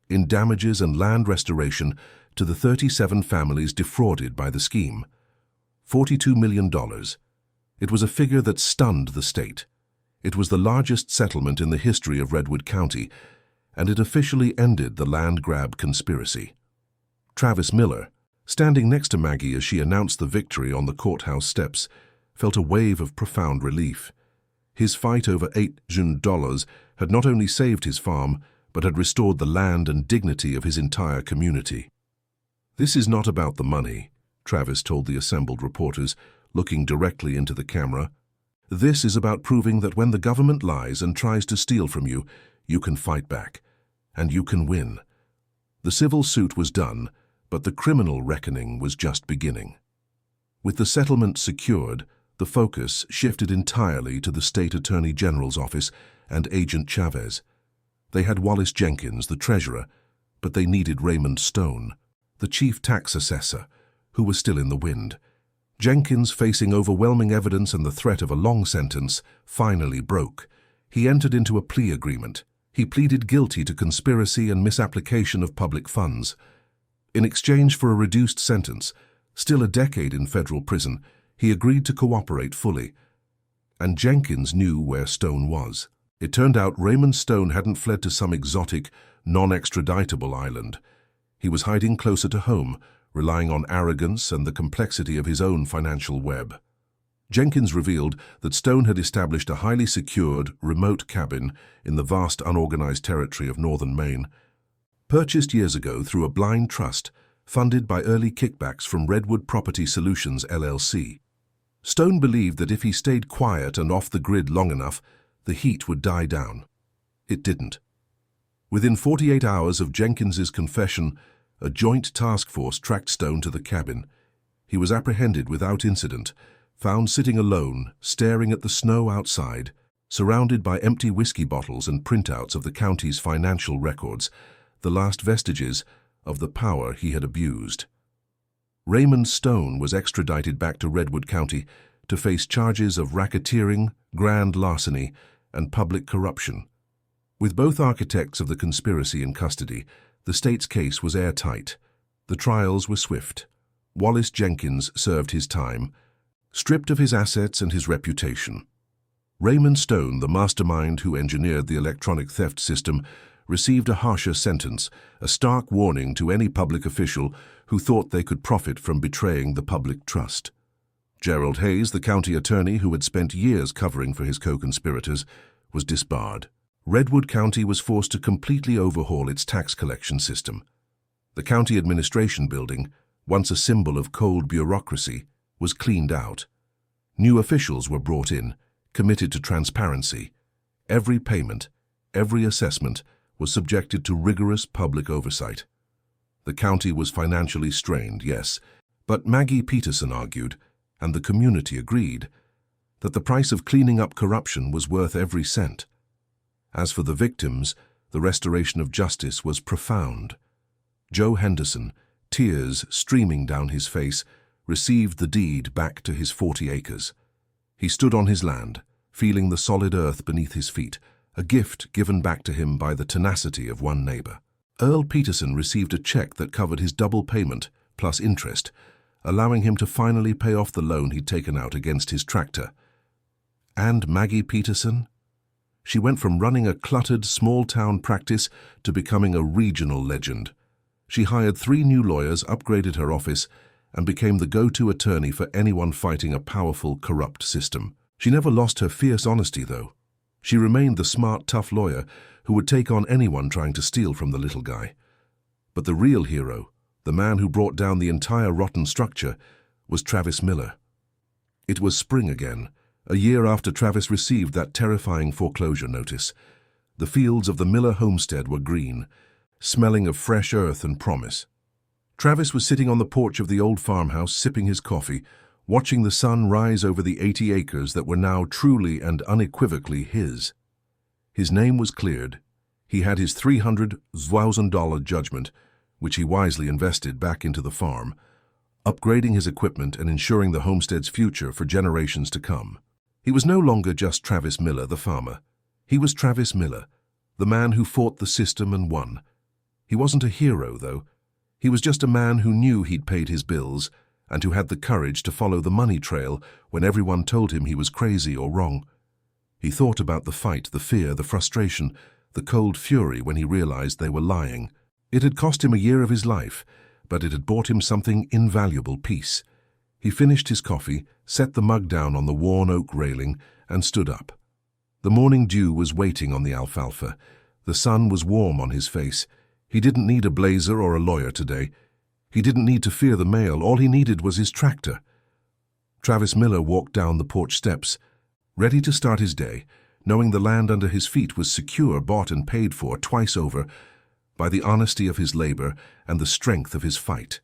in damages and land restoration to the 37 families defrauded by the scheme. $42 million. It was a figure that stunned the state. It was the largest settlement in the history of Redwood County, and it officially ended the land grab conspiracy. Travis Miller, standing next to Maggie as she announced the victory on the courthouse steps, felt a wave of profound relief. His fight over $8 million had not only saved his farm, but had restored the land and dignity of his entire community. "This is not about the money," Travis told the assembled reporters, looking directly into the camera. "This is about proving that when the government lies and tries to steal from you, you can fight back, and you can win." The civil suit was done, but the criminal reckoning was just beginning. With the settlement secured, the focus shifted entirely to the State Attorney General's office and Agent Chavez. They had Wallace Jenkins, the treasurer, but they needed Raymond Stone, the chief tax assessor, who was still in the wind. Jenkins, facing overwhelming evidence and the threat of a long sentence, finally broke. He entered into a plea agreement. He pleaded guilty to conspiracy and misapplication of public funds. In exchange for a reduced sentence, still a decade in federal prison, he agreed to cooperate fully. And Jenkins knew where Stone was. It turned out Raymond Stone hadn't fled to some exotic, non-extraditable island. He was hiding closer to home, relying on arrogance and the complexity of his own financial web. Jenkins revealed that Stone had established a highly secured, remote cabin in the vast unorganized territory of northern Maine, purchased years ago through a blind trust funded by early kickbacks from Redwood Property Solutions LLC. Stone believed that if he stayed quiet and off the grid long enough, the heat would die down. It didn't. Within 48 hours of Jenkins's confession, a joint task force tracked Stone to the cabin. He was apprehended without incident, found sitting alone, staring at the snow outside, surrounded by empty whiskey bottles and printouts of the county's financial records, the last vestiges of the power he had abused. Raymond Stone was extradited back to Redwood County to face charges of racketeering, grand larceny, and public corruption. With both architects of the conspiracy in custody, the state's case was airtight. The trials were swift. Wallace Jenkins served his time, stripped of his assets and his reputation. Raymond Stone, the mastermind who engineered the electronic theft system, received a harsher sentence, a stark warning to any public official who thought they could profit from betraying the public trust. Gerald Hayes, the county attorney who had spent years covering for his co-conspirators, was disbarred. Redwood County was forced to completely overhaul its tax collection system. The county administration building, once a symbol of cold bureaucracy, was cleaned out. New officials were brought in, committed to transparency. Every payment, every assessment was subjected to rigorous public oversight. The county was financially strained, yes, but Maggie Peterson argued, and the community agreed, that the price of cleaning up corruption was worth every cent. As for the victims, the restoration of justice was profound. Joe Henderson, tears streaming down his face, received the deed back to his 40 acres. He stood on his land, feeling the solid earth beneath his feet, a gift given back to him by the tenacity of one neighbor. Earl Peterson received a check that covered his double payment, plus interest, allowing him to finally pay off the loan he'd taken out against his tractor. And Maggie Peterson? She went from running a cluttered, small-town practice to becoming a regional legend. She hired 3 new lawyers, upgraded her office, and became the go-to attorney for anyone fighting a powerful, corrupt system. She never lost her fierce honesty, though. She remained the smart, tough lawyer who would take on anyone trying to steal from the little guy. But the real hero, the man who brought down the entire rotten structure, was Travis Miller. It was spring again, a year after Travis received that terrifying foreclosure notice. The fields of the Miller homestead were green, smelling of fresh earth and promise. Travis was sitting on the porch of the old farmhouse sipping his coffee, watching the sun rise over the 80 acres that were now truly and unequivocally his. His name was cleared. He had his $300,000 judgment, which he wisely invested back into the farm, upgrading his equipment and ensuring the homestead's future for generations to come. He was no longer just Travis Miller, the farmer. He was Travis Miller, the man who fought the system and won. He wasn't a hero, though. He was just a man who knew he'd paid his bills and who had the courage to follow the money trail when everyone told him he was crazy or wrong. He thought about the fight, the fear, the frustration, the cold fury when he realized they were lying. It had cost him a year of his life, but it had bought him something invaluable: peace. He finished his coffee, set the mug down on the worn oak railing, and stood up. The morning dew was waiting on the alfalfa. The sun was warm on his face. He didn't need a blazer or a lawyer today. He didn't need to fear the mail. All he needed was his tractor. Travis Miller walked down the porch steps, ready to start his day, knowing the land under his feet was secure, bought and paid for twice over by the honesty of his labor and the strength of his fight.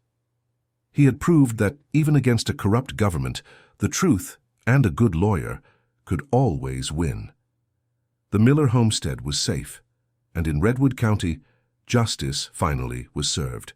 He had proved that even against a corrupt government, the truth and a good lawyer could always win. The Miller homestead was safe, and in Redwood County, justice finally was served.